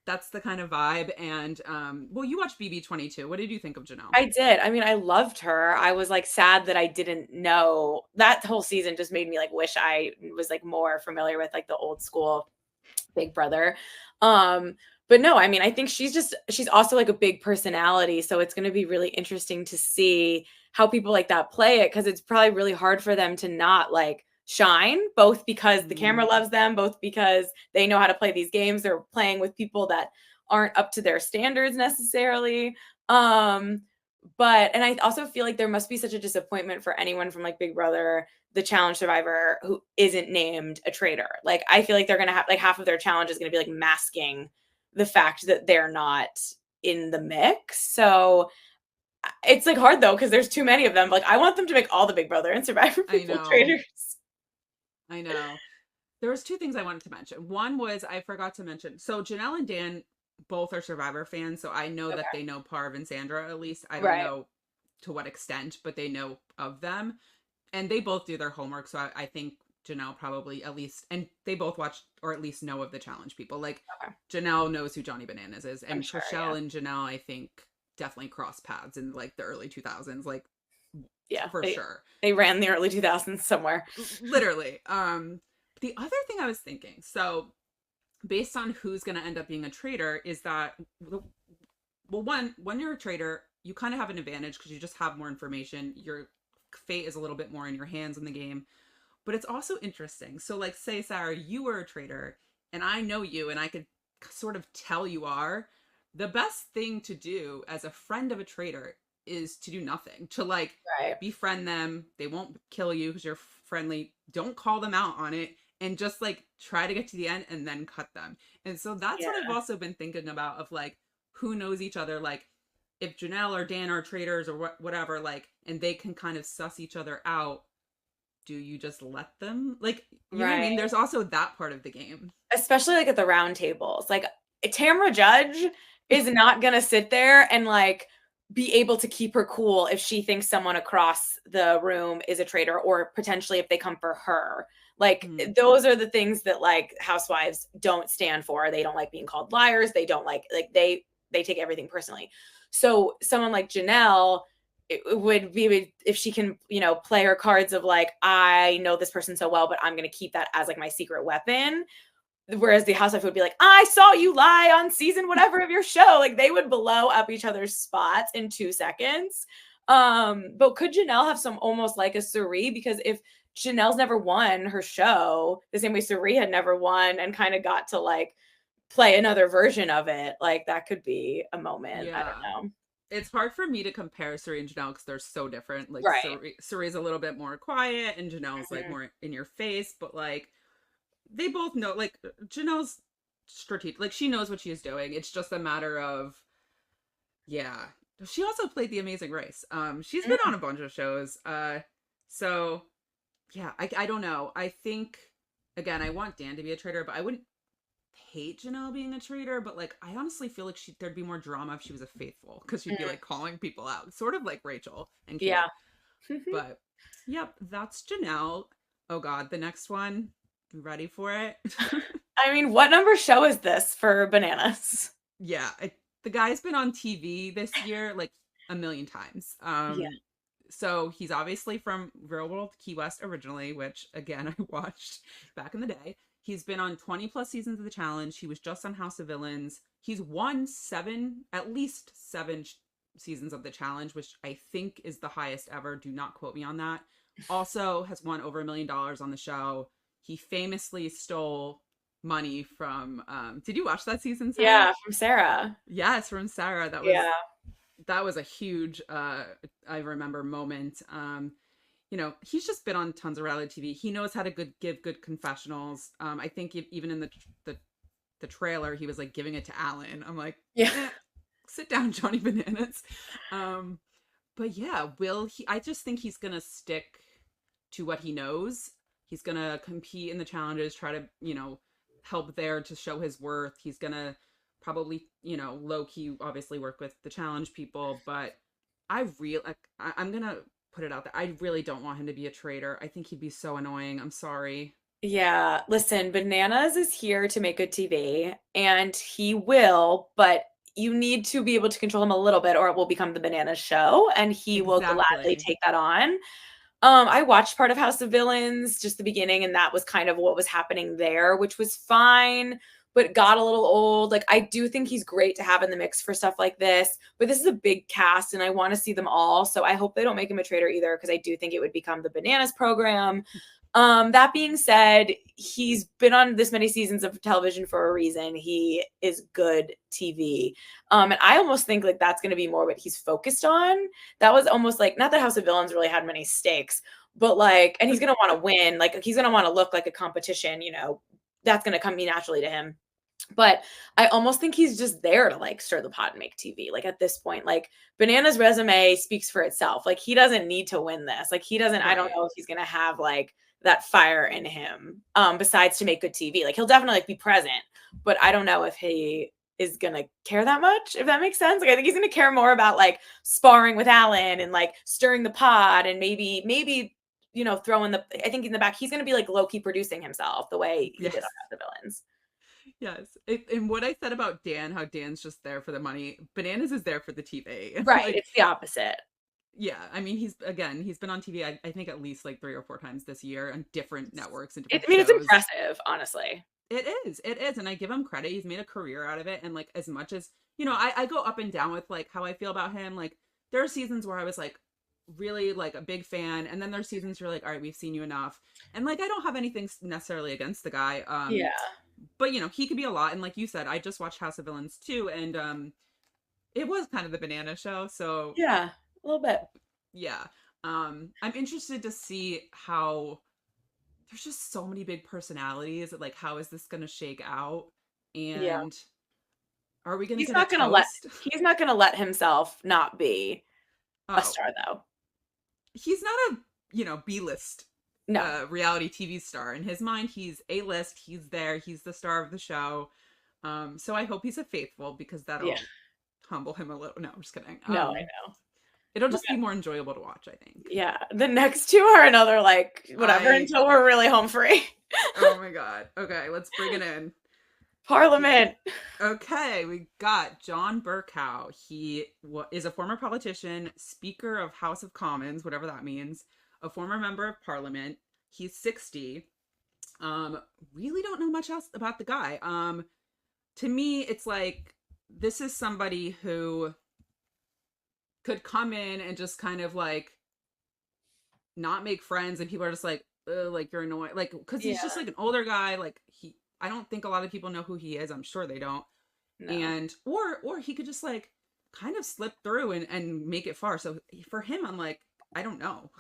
that's the kind of vibe. And well, you watched BB22. What did you think of Janelle? I did. I mean, I loved her. I was like sad that I didn't know. That whole season just made me like wish I was like more familiar with like the old school Big Brother. But no, I mean, I think she's also like a big personality, so it's going to be really interesting to see how people like that play it because it's probably really hard for them to not like shine, both because the camera loves them, both because they know how to play these games. They're playing with people that aren't up to their standards necessarily. And I also feel like there must be such a disappointment for anyone from like Big Brother, the challenge survivor who isn't named a traitor. Like I feel like they're gonna have like half of their challenge is gonna be like masking the fact that they're not in the mix. So it's like hard though because there's too many of them. Like I want them to make all the Big Brother and Survivor people traitors. I know. There was two things I wanted to mention. One was I forgot to mention. So Janelle and Dan both are Survivor fans, so I know that they know Parv and Sandra at least. I don't know to what extent, but they know of them. And they both do their homework, so I think Janelle probably at least, and they both watch or at least know of the challenge people. Like Janelle knows who Johnny Bananas is, and Trishelle and Janelle, I think, definitely cross paths in like the early 2000s. Like, for sure, they ran the early 2000s somewhere, literally. The other thing I was thinking, so based on who's going to end up being a traitor, is that well, when you're a traitor, you kind of have an advantage because you just have more information. Your fate is a little bit more in your hands in the game. But it's also interesting. So like say Sarah, you were a traitor and I know you and I could sort of tell you are. The best thing to do as a friend of a traitor is to do nothing. To like befriend them. They won't kill you because you're friendly. Don't call them out on it and just like try to get to the end and then cut them. And so that's what I've also been thinking about of like who knows each other. Like if Janelle or Dan are traitors or whatever, like, and they can kind of suss each other out, do you just let them? Like, you know what I mean? There's also that part of the game. Especially like at the round tables. Like Tamra Judge is not going to sit there and like be able to keep her cool if she thinks someone across the room is a traitor or potentially if they come for her. Like those are the things that like housewives don't stand for. They don't like being called liars. They don't like they take everything personally. So someone like Janelle, it would be if she can, play her cards of like, I know this person so well, but I'm going to keep that as like my secret weapon. Whereas the housewife would be like, I saw you lie on season whatever of your show. Like they would blow up each other's spots in 2 seconds. But could Janelle have some almost like a Cirie? Because if Janelle's never won her show the same way Cirie had never won and kind of got to like play another version of it, like that could be a moment. I don't know. It's hard for me to compare Cirie and Janelle because they're so different. Like Cirie's a little bit more quiet and Janelle's like more in your face, but like they both know, like Janelle's strategic, like she knows what she is doing. It's just a matter of, she also played The Amazing Race. She's been on a bunch of shows. So yeah, I don't know. I think, again, I want Dan to be a traitor, but I wouldn't hate Janelle being a traitor, but like I honestly feel like there'd be more drama if she was a faithful because she'd be like calling people out, sort of like Rachel and Kate. But yep, that's Janelle. Oh god, the next one, you ready for it? I mean, what number show is this for Bananas? Yeah, the guy's been on TV this year like a million times. So he's obviously from Real World Key West originally, which again I watched back in the day. He's been on 20 plus seasons of The Challenge. He was just on House of Villains. He's won at least seven seasons of the challenge, which I think is the highest ever. Do not quote me on that. Also has won over $1 million on the show. He famously stole money from did you watch that season, Sarah? Yeah, from Sarah. Yes, from Sarah. Yeah. That was a huge I remember moment. He's just been on tons of reality TV. He knows how to give good confessionals. I think even in the trailer, he was like giving it to Alan. I'm like, Yeah. sit down, Johnny Bananas. Um, but yeah, will he? I just think he's gonna stick to what he knows. He's gonna compete in the challenges, try to help there to show his worth. He's gonna probably low key obviously work with the challenge people, but I'm gonna put it out there. I really don't want him to be a traitor. I think he'd be so annoying. I'm sorry. Yeah, listen, Bananas is here to make good TV, and he will, but you need to be able to control him a little bit, or it will become the Bananas show, and he will gladly Exactly. take that on. I watched part of House of Villains, just the beginning, and that was kind of what was happening there, which was fine, but got a little old. Like, I do think he's great to have in the mix for stuff like this, but this is a big cast, and I want to see them all. So I hope they don't make him a traitor either, because I do think it would become the Bananas program. That being said, he's been on this many seasons of television for a reason. He is good TV. And I almost think like that's going to be more what he's focused on. That was almost like, not that House of Villains really had many stakes, but like, and he's going to want to win. Like, he's going to want to look like a competition, that's going to come naturally to him. But I almost think he's just there to like stir the pot and make TV. Like at this point, like Banana's resume speaks for itself. Like he doesn't need to win this. Like he doesn't, I don't know if he's going to have like that fire in him besides to make good TV. Like he'll definitely like be present, but I don't know if he is going to care that much, if that makes sense. Like I think he's going to care more about like sparring with Alan and like stirring the pot and maybe throwing I think in the back, he's going to be like low-key producing himself the way he did on the Villains. Yes. And what I said about Dan, how Dan's just there for the money, Bananas is there for the TV. Right. Like, it's the opposite. yeah. I mean, he's been on TV, I think at least like 3 or 4 times this year on different networks and different shows. It's impressive, honestly. It is. And I give him credit. He's made a career out of it. And like, as much as, I go up and down with like how I feel about him. Like there are seasons where I was like really like a big fan. And then there's seasons where you're like, all right, we've seen you enough. And like, I don't have anything necessarily against the guy. Yeah. But he could be a lot. And like you said, I just watched House of Villains too, and it was kind of the banana show. So yeah, a little bit. Yeah. I'm interested to see how there's just so many big personalities. Like, how is this gonna shake out? And are we gonna get a toast? He's not gonna let himself not be a star though. He's not a B-list reality TV star. In his mind, he's A-list. He's there. He's the star of the show. So I hope he's a faithful, because that'll humble him a little. No, I'm just kidding. No, I know. It'll just be more enjoyable to watch, I think. Yeah. The next 2 are another like whatever until we're really home free. Oh my God. Okay, let's bring it in. Parliament. Okay, we got John Burkow. He is a former politician, Speaker of House of Commons, whatever that means, a former member of Parliament. He's 60. Really don't know much else about the guy. To me, it's like this is somebody who could come in and just kind of like not make friends, and people are just like you're annoying, like, because he's just like an older guy. Like I don't think a lot of people know who he is. I'm sure they don't. No. And or he could just like kind of slip through and make it far. So for him, I'm like, I don't know.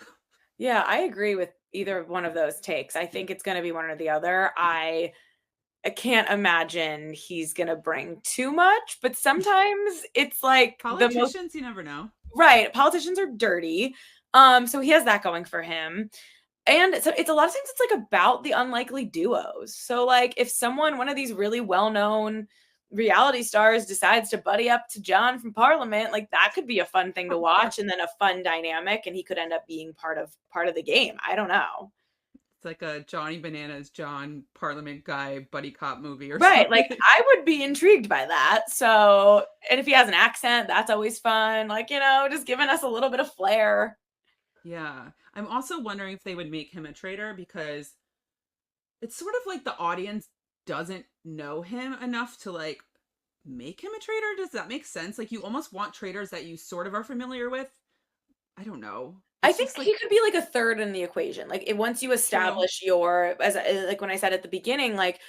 Yeah, I agree with either one of those takes. I think it's going to be one or the other. I can't imagine he's going to bring too much, but sometimes it's like politicians, you never know. Right. Politicians are dirty. So he has that going for him. And so it's a lot of times it's like about the unlikely duos. So like if one of these really well-known reality stars decides to buddy up to John from Parliament, like that could be a fun thing to watch, and then a fun dynamic, and he could end up being part of the game. I don't know. It's like a Johnny Bananas, John Parliament guy buddy cop movie or right. Something. Like I would be intrigued by that. So, and if he has an accent, that's always fun. Like, just giving us a little bit of flair. Yeah. I'm also wondering if they would make him a traitor, because it's sort of like the audience doesn't know him enough to like make him a traitor? Does that make sense? Like, you almost want traitors that you sort of are familiar with. I don't know. I It's think just like he could be like a third in the equation. Like once you true. establish your, as like when I said at the beginning, like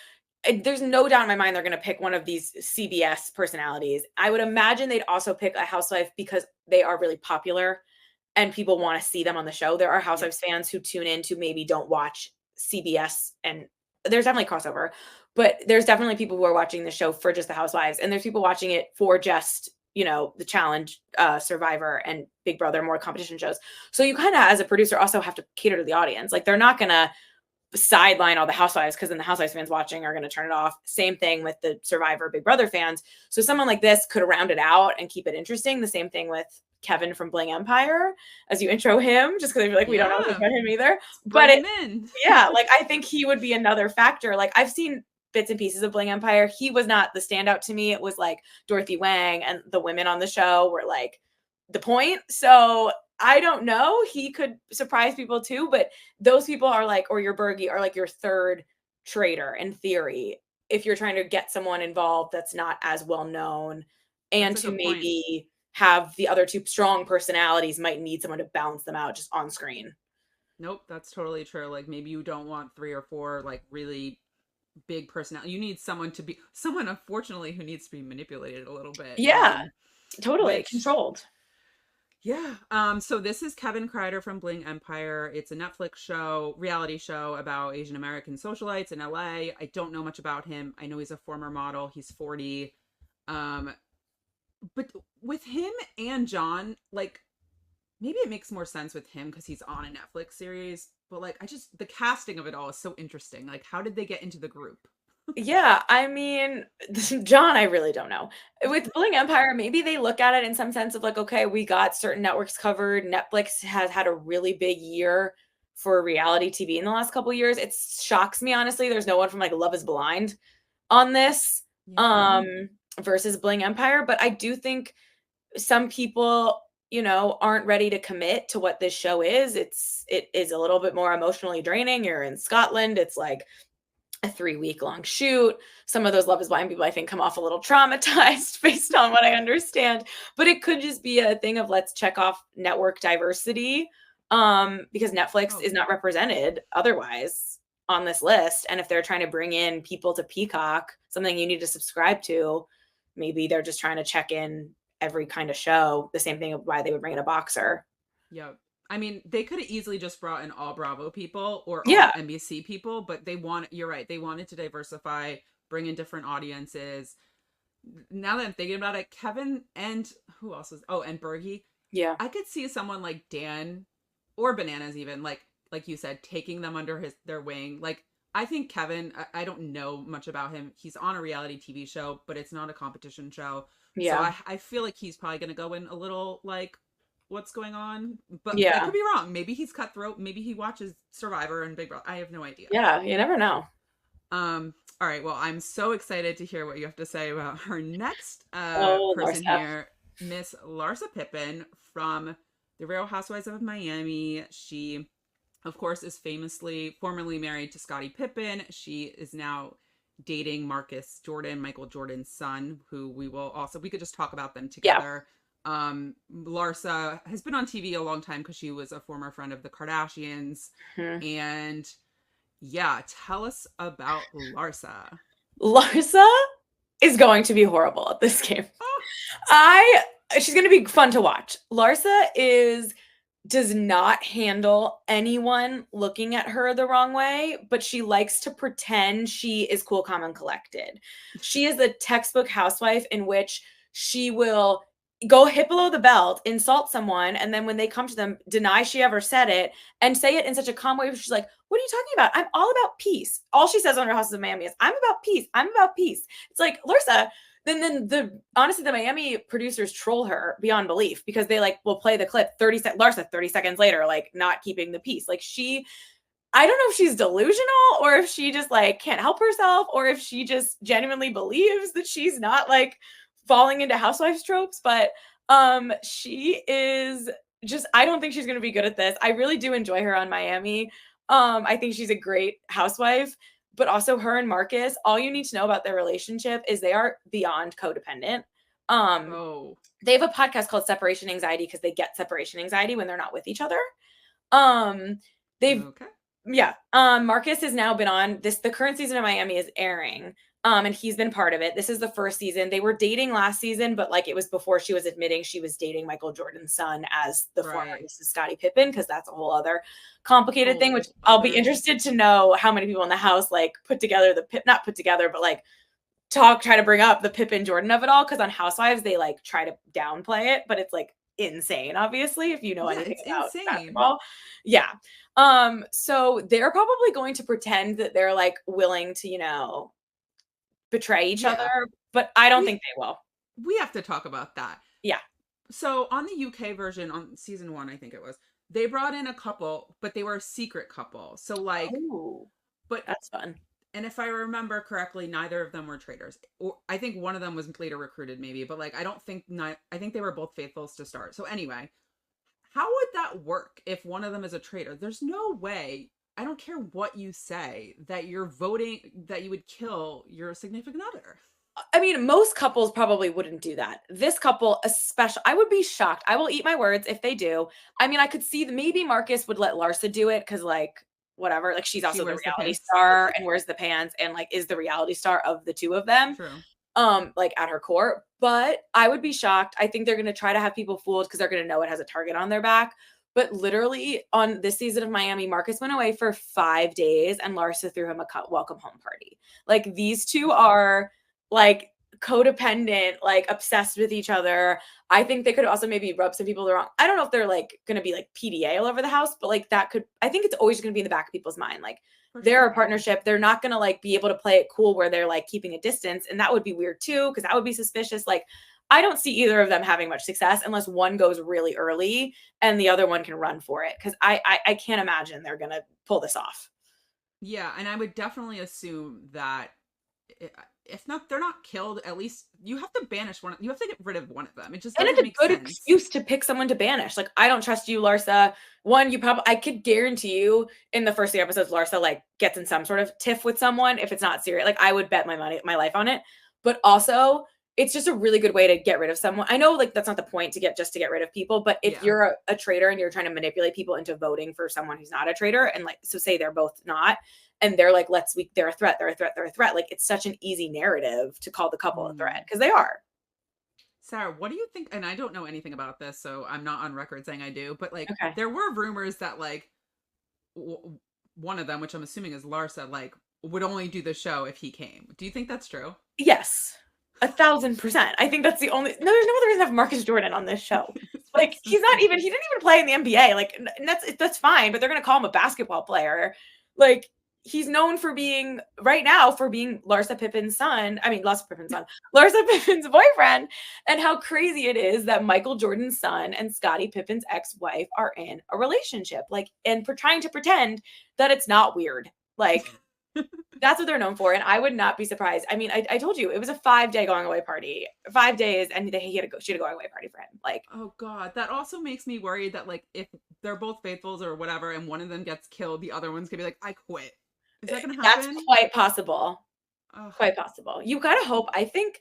there's no doubt in my mind they're going to pick one of these CBS personalities. I would imagine they'd also pick a housewife because they are really popular and people want to see them on the show. There are Yeah. housewives fans who tune in to maybe don't watch CBS, and there's definitely crossover, but there's definitely people who are watching the show for just the housewives, and there's people watching it for just, you know, the challenge, Survivor and Big Brother, more competition shows. So you kind of as a producer also have to cater to the audience. Like they're not going to sideline all the housewives because then the housewives fans watching are going to turn it off. Same thing with the Survivor Big Brother fans. So someone like this could round it out and keep it interesting. The same thing with Kevin from Bling Empire, as you intro him, just because I feel like we don't know anything Yeah. about him either. Bring But him in. yeah, like I think he would be another factor. Like I've seen bits and pieces of Bling Empire. He was not the standout to me. It was like Dorothy Wang and the women on the show were like the point. So I don't know. He could surprise people too, but those people are like, or your Bergie are like your third traitor in theory. If you're trying to get someone involved that's not as well known and That's a to good point. maybe have the other two strong personalities, might need someone to balance them out just on screen. Nope, that's totally true. Like, maybe you don't want 3 or 4 like really big personality. You need someone to be someone, unfortunately, who needs to be manipulated a little bit. Yeah, totally Which controlled. Yeah. So this is Kevin Kreider from Bling Empire. It's a Netflix show, reality show about Asian American socialites in LA. I don't know much about him. I know he's a former model. He's 40. Um, but with him and John, like, maybe it makes more sense with him because he's on a Netflix series. But like, the casting of it all is so interesting. Like, how did they get into the group? Yeah, I mean, John, I really don't know. With Bling Empire, maybe they look at it in some sense of like, okay, we got certain networks covered. Netflix has had a really big year for reality TV in the last couple of years. It shocks me, honestly. There's no one from like Love is Blind on this, Yeah. versus Bling Empire. But I do think some people, you know, aren't ready to commit to what this show is. It is a little bit more emotionally draining. You're in Scotland. It's like a 3-week long shoot. Some of those Love is Blind people, I think, come off a little traumatized based on what I understand. But it could just be a thing of let's check off network diversity, because Netflix Oh, is not represented otherwise on this list. And if they're trying to bring in people to Peacock, something you need to subscribe to, maybe they're just trying to check in every kind of show. The same thing of why they would bring in a boxer. yeah. I mean, they could have easily just brought in all Bravo people or all Yeah. NBC people, but you're right, they wanted to diversify, bring in different audiences. Now that I'm thinking about it, Kevin and who else was, oh, and Bergie, Yeah. I could see someone like Dan or Bananas even, like you said, taking them under their wing. Like, I think Kevin, I don't know much about him. He's on a reality TV show, but it's not a competition show. So Yeah. I feel like he's probably going to go in a little like, what's going on? But I Yeah. could be wrong. Maybe he's cutthroat. Maybe he watches Survivor and Big Brother. I have no idea. Yeah. You never know. All right. Well, I'm so excited to hear what you have to say about her next Oh, person Larsa. here, Miss Larsa Pippen from The Real Housewives of Miami. She, of course, is formerly married to Scottie Pippen. She is now dating Marcus Jordan, Michael Jordan's son, who we could just talk about them Yeah. together. Larsa has been on TV a long time because she was a former friend of the Kardashians. Mhm. And yeah, tell us about Larsa. Larsa is going to be horrible at this game. Oh, She's going to be fun to watch. Larsa does not handle anyone looking at her the wrong way, but she likes to pretend she is cool, calm, and collected. She is the textbook housewife in which she will go hit below the belt, insult someone, and then when they come to them, deny she ever said it and say it in such a calm way. She's like, "What are you talking about? I'm all about peace." All she says on her House of Miami is, "I'm about peace. I'm about peace." It's like, Larsa, then honestly, the Miami producers troll her beyond belief because they like will play the clip 30 seconds later, like not keeping the peace. Like I don't know if she's delusional or if she just like can't help herself or if she just genuinely believes that she's not like falling into housewives tropes, but she is just, I don't think she's going to be good at this. I really do enjoy her on Miami. I think she's a great housewife, but also her and Marcus, all you need to know about their relationship is they are beyond codependent. Oh, They have a podcast called Separation Anxiety because they get separation anxiety when they're not with each other. Um, they've okay. Yeah. Marcus has now been on this. The current season of Miami is airing. And he's been part of it. This is the first season. They were dating last season, but like it was before she was admitting she was dating Michael Jordan's son as the former Right. Mrs. Scottie Pippen, because that's a whole other complicated thing, which Whole I'll be other. interested to know how many people in the house like put together not put together, but like try to bring up the Pippen Jordan of it all. Cause on Housewives, they like try to downplay it, but it's like insane, obviously, if you know Yeah, anything it's about insane. basketball. Yeah. So they're probably going to pretend that they're like willing to, betray each other, Yeah. but I don't We think they will. we have to talk about that. Yeah. So on the UK version, on season 1, I think it was, they brought in a couple, but they were a secret couple. So like, Oh, but that's fun. and if I remember correctly, neither of them were traitors. Or I think one of them was later recruited, maybe. But like, I don't think not. I think they were both faithfuls to start. So anyway, how would that work if one of them is a traitor? There's no way. I don't care what you say that you're voting that you would kill your significant other. I mean, most couples probably wouldn't do that. This couple, especially, I would be shocked. I will eat my words if they do. I mean, I could see that maybe Marcus would let Larsa do it because, like, whatever. Like, she's She also the wears the reality pants. star and wears the pants and, like, is the reality star of the two of them, True. like, at her core. But I would be shocked. I think they're going to try to have people fooled because they're going to know it has a target on their back. But literally on this season of Miami, Marcus went away for 5 days and Larsa threw him a welcome home party. Like, these two are like codependent, like obsessed with each other. I think they could also maybe rub some people the wrong. I don't know if they're like going to be like PDA all over the house, but like that could, I think it's always going to be in the back of people's mind. Like For they're sure. a partnership. They're not going to like be able to play it cool where they're like keeping a distance. And that would be weird too, because that would be suspicious. Like, I don't see either of them having much success unless one goes really early and the other one can run for it. Cause I can't imagine they're going to pull this off. Yeah, and I would definitely assume that if not, they're not killed. At least you have to banish one. You have to get rid of one of them. It just And doesn't it's a make good sense. excuse to pick someone to banish. Like, I don't trust you, Larsa. One, I could guarantee you in the first 3 episodes, Larsa like gets in some sort of tiff with someone if it's not serious. Like, I would bet my life on it. But also, it's just a really good way to get rid of someone. I know like that's not the point to get rid of people, but if Yeah. you're a traitor and you're trying to manipulate people into voting for someone who's not a traitor, and like, so say they're both not, and they're like, they're a threat. Like, it's such an easy narrative to call the couple a threat because they are. Sarah, what do you think? And I don't know anything about this, so I'm not on record saying I do, but like Okay. there were rumors that like one of them, which I'm assuming is Larsa, like would only do the show if he came. Do you think that's true? Yes. 1,000%. I think that's the only. No, there's no other reason to have Marcus Jordan on this show. Like, he didn't even play in the NBA. Like, and that's fine, but they're gonna call him a basketball player. Like, he's known for being Larsa Pippen's son. I mean, Larsa Pippen's boyfriend, and how crazy it is that Michael Jordan's son and Scottie Pippen's ex-wife are in a relationship. Like, and for trying to pretend that it's not weird. Like, that's what they're known for, and I would not be surprised. I mean, I told you it was a 5-day going away party, 5 days, and she had a going away party for him. Like, Oh God, that also makes me worried that like if they're both faithfuls or whatever, and one of them gets killed, the other one's gonna be like, I quit. Is that gonna that's happen? quite possible. Ugh. Quite possible. You gotta hope. I think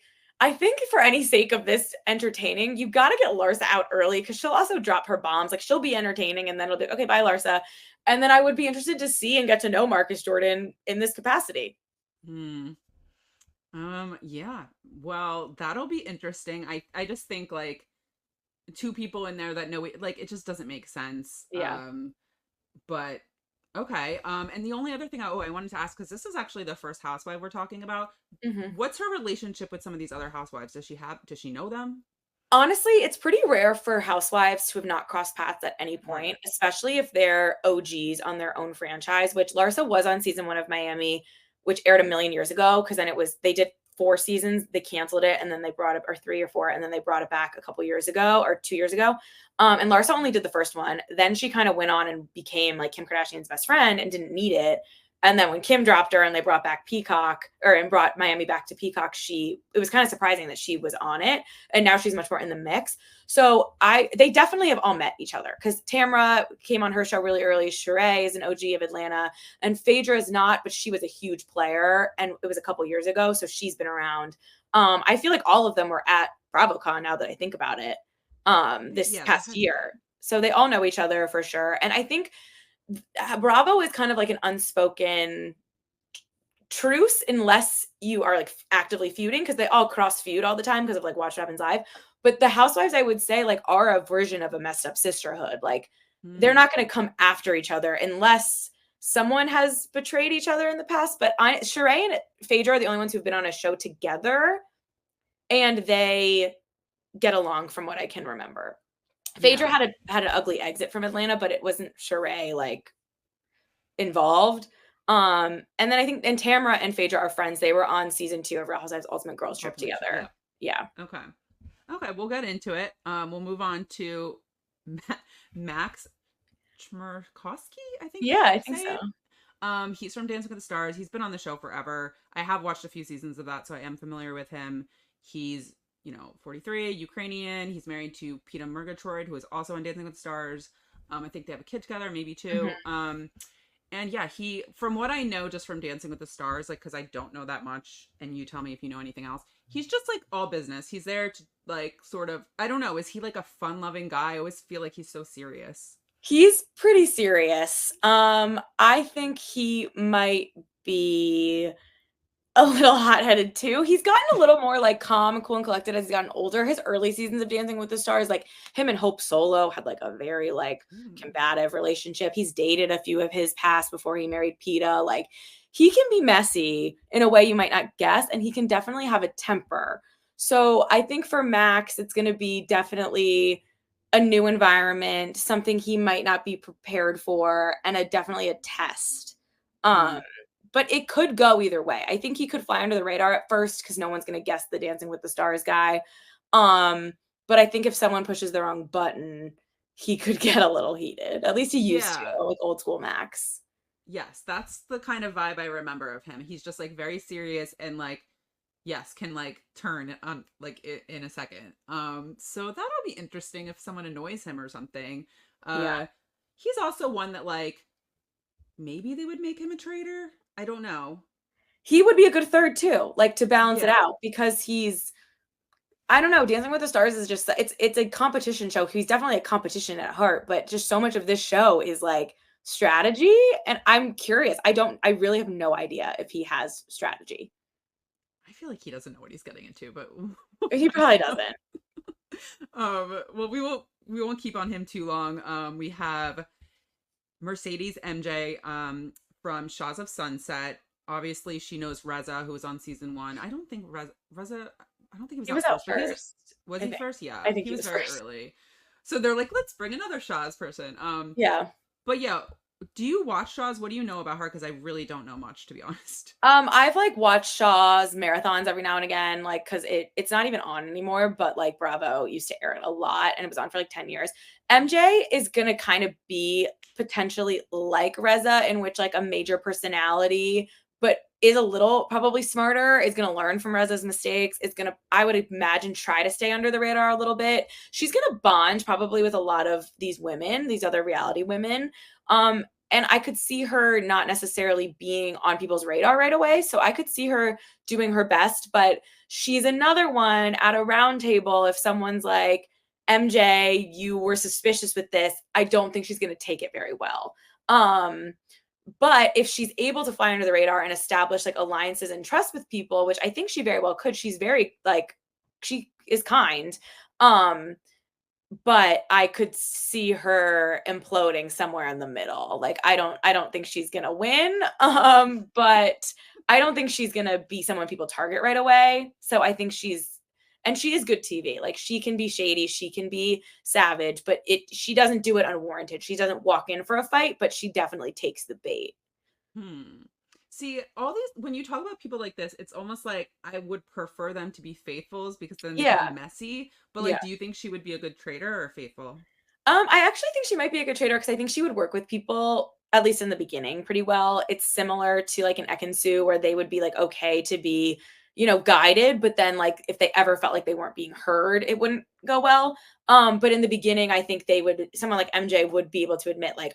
for any sake of this entertaining, you gotta get Larsa out early because she'll also drop her bombs. Like, she'll be entertaining, and then it'll be okay, bye, Larsa. And then I would be interested to see and get to know Marcus Jordan in this capacity. Hmm. Yeah. Well, that'll be interesting. I just think like two people in there that know it, like it just doesn't make sense. Yeah. But okay. And the only other thing I wanted to ask, because this is actually the first housewife we're talking about. Mhm. What's her relationship with some of these other housewives? Does she know them? Honestly, it's pretty rare for housewives to have not crossed paths at any Right. point, especially if they're OGs on their own franchise, which Larsa was on season 1 of Miami, which aired a million years ago. Cause then they did 4 seasons, they canceled it, and then they brought it, or 3 or 4, and then they brought it back a couple years ago or 2 years ago. And Larsa only did the first one. Then she kind of went on and became like Kim Kardashian's best friend and didn't need it. And then when Kim dropped her and they brought back Peacock and brought Miami back to Peacock, it was kind of surprising that she was on it. And now she's much more in the mix. So they definitely have all met each other because Tamra came on her show really early. Sheree is an OG of Atlanta and Phaedra is not, but she was a huge player and it was a couple years ago. So she's been around. I feel like all of them were at BravoCon now that I think about it, this past year. So they all know each other for sure. And I think Bravo is kind of like an unspoken truce unless you are like actively feuding because they all cross feud all the time because of like Watch What Happens Live. But the housewives, I would say, like are a version of a messed up sisterhood. Like they're not going to come after each other unless someone has betrayed each other in the past. But Sheree and Phaedra are the only ones who've been on a show together and they get along from what I can remember. Phaedra had an ugly exit from Atlanta, but it wasn't Sheree like involved. And then I think Tamra and Phaedra are friends. They were on season 2 of Real Housewives Ultimate Girls Trip together. Yeah. Okay, we'll get into it. We'll move on to Max Chmerkovskiy, I think. Yeah, I think so. He's from Dancing with the Stars. He's been on the show forever. I have watched a few seasons of that, so I am familiar with him. He's 43, Ukrainian. He's married to Peta Murgatroyd, who is also on Dancing with the Stars. I think they have a kid together, maybe 2. Mm-hmm. And yeah, from what I know just from Dancing with the Stars, like, because I don't know that much, and you tell me if you know anything else, he's just like all business. He's there to like sort of, I don't know, is he like a fun-loving guy? I always feel like he's so serious. He's pretty serious. I think he might be a little hot-headed too. He's gotten a little more like calm and cool and collected as he's gotten older. His early seasons of Dancing with the Stars, like him and Hope Solo had like a very like combative relationship. He's dated a few of his past before he married Peta. Like he can be messy in a way you might not guess, and he can definitely have a temper. So I think for Max, it's going to be definitely a new environment, something he might not be prepared for, and definitely a test. But it could go either way. I think he could fly under the radar at first because no one's going to guess the Dancing with the Stars guy. But I think if someone pushes the wrong button, he could get a little heated. At least he used to, like old school Max. Yes, that's the kind of vibe I remember of him. He's just like very serious and like, yes, can like turn on like in a second. So that'll be interesting if someone annoys him or something. He's also one that like maybe they would make him a traitor. I don't know. He would be a good third too, like to balance it out because I don't know, Dancing with the Stars is just it's a competition show. He's definitely a competition at heart, but just so much of this show is like strategy, and I'm curious. I really have no idea if he has strategy. I feel like he doesn't know what he's getting into, but he probably doesn't. Well, we won't keep on him too long. We have Mercedes MJ from Shaws of Sunset. Obviously, she knows Reza, who was on season 1. I don't think Reza. I don't think he was out first. Was he first? Yeah, I think he was very early. So they're like, let's bring another Shaws person. But yeah, do you watch Shaws? What do you know about her? Because I really don't know much, to be honest. I've like watched Shaws marathons every now and again, like because it's not even on anymore, but like Bravo used to air it a lot and it was on for like 10 years. MJ is gonna kind of be potentially like Reza, in which like a major personality, but is a little probably smarter, is going to learn from Reza's mistakes, is going to, I would imagine, try to stay under the radar a little bit. She's going to bond probably with a lot of these women, these other reality women. And I could see her not necessarily being on people's radar right away. So I could see her doing her best, but she's another one at a round table. If someone's like, MJ, you were suspicious with this, I don't think she's going to take it very well. But if she's able to fly under the radar and establish like alliances and trust with people, which I think she very well could, she's very like, she is kind. But I could see her imploding somewhere in the middle. Like, I don't think she's going to win. But I don't think she's going to be someone people target right away. So I think she is good TV. Like, she can be shady, she can be savage, but she doesn't do it unwarranted. She doesn't walk in for a fight, but she definitely takes the bait. See, all these, when you talk about people like this, it's almost like I would prefer them to be faithfuls because then they can be messy. But like, do you think she would be a good traitor or faithful? I actually think she might be a good traitor because I think she would work with people at least in the beginning, pretty well. It's similar to like an Ekin-Su where they would be like okay to be, guided, but then like if they ever felt like they weren't being heard, it wouldn't go well. But in the beginning, I think someone like MJ would be able to admit, like,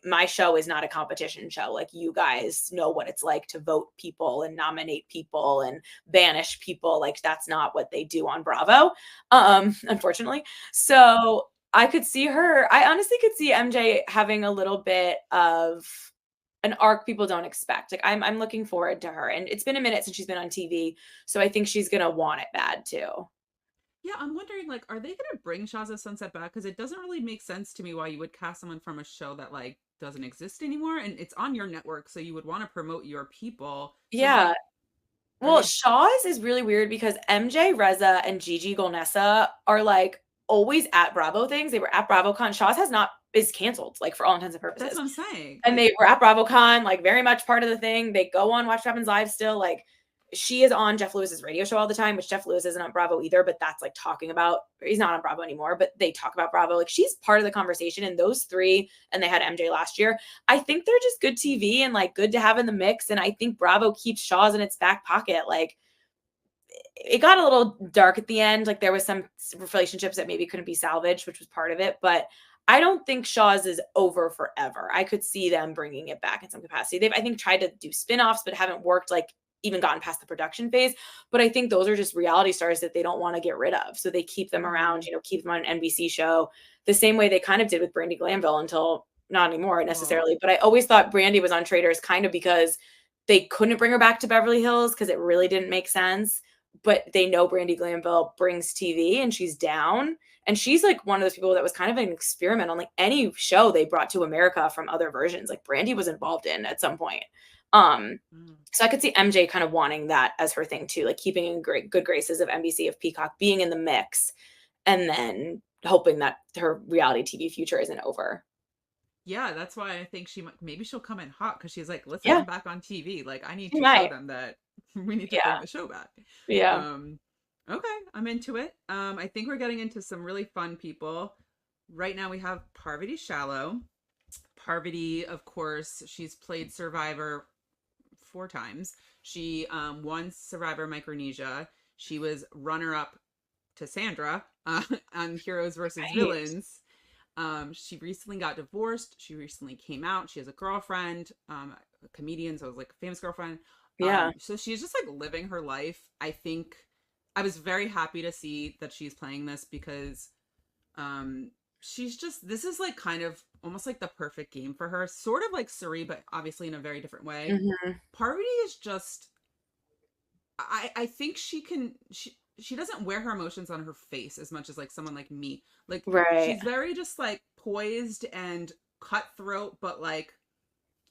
my show is not a competition show. Like, you guys know what it's like to vote people and nominate people and banish people. Like, that's not what they do on Bravo, unfortunately. So I honestly could see MJ having a little bit of an arc people don't expect. Like, I'm looking forward to her. And it's been a minute since she's been on TV. So I think she's gonna want it bad too. Yeah, I'm wondering, like, are they gonna bring Shaw's of Sunset back? Because it doesn't really make sense to me why you would cast someone from a show that like doesn't exist anymore, and it's on your network, so you would want to promote your people. So I'm Yeah. like, are Well, they? Shaw's is really weird because MJ, Reza, and Gigi Golnesa are like always at Bravo things. They were at BravoCon. Shaw's is canceled, like, for all intents and That's purposes. what I'm saying. And they were at BravoCon, like, very much part of the thing. They go on Watch What Happens Live still. Like, she is on Jeff Lewis's radio show all the time, which Jeff Lewis isn't on Bravo either, but that's like talking about, he's not on Bravo anymore, but they talk about Bravo. Like, she's part of the conversation. And those three, and they had MJ last year, I think they're just good TV and like good to have in the mix. And I think Bravo keeps Shaw's in its back pocket. Like, it got a little dark at the end. Like, there was some relationships that maybe couldn't be salvaged, which was part of it. But I don't think Shaw's is over forever. I could see them bringing it back in some capacity. They've, I think, tried to do spinoffs, but haven't worked, like, even gotten past the production phase. But I think those are just reality stars that they don't want to get rid of. So they keep them around, keep them on an NBC show the same way they kind of did with Brandy Glanville until not anymore necessarily. But I always thought Brandy was on Traitors kind of because they couldn't bring her back to Beverly Hills because it really didn't make sense. But they know Brandy Glanville brings TV and she's down. And she's like one of those people that was kind of an experiment on like any show they brought to America from other versions. Like, Brandy was involved in at some point. So I could see MJ kind of wanting that as her thing too, like keeping in good graces of NBC, of Peacock, being in the mix, and then hoping that her reality TV future isn't over. Yeah, that's why I think maybe she'll come in hot because she's like, listen, Yeah, I'm back on TV. Like, I need she to show might. them that we need to Yeah, bring the show back. yeah. Okay, I'm into it. I think we're getting into some really fun people. Right now we have Parvati Shallow. Parvati, of course, she's played Survivor 4 times. She won Survivor Micronesia. She was runner-up to Sandra on Heroes versus Right. Villains. She recently got divorced. She recently came out. She has a girlfriend, a comedian, so it was like a famous girlfriend. Yeah. So she's just like living her life. I think I was very happy to see that she's playing this because this is like kind of almost like the perfect game for her. Sort of like Suri, but obviously in a very different way. Mm-hmm. Parvati is just I think she doesn't wear her emotions on her face as much as like someone like me. Like, Right. she's very just like poised and cutthroat, but like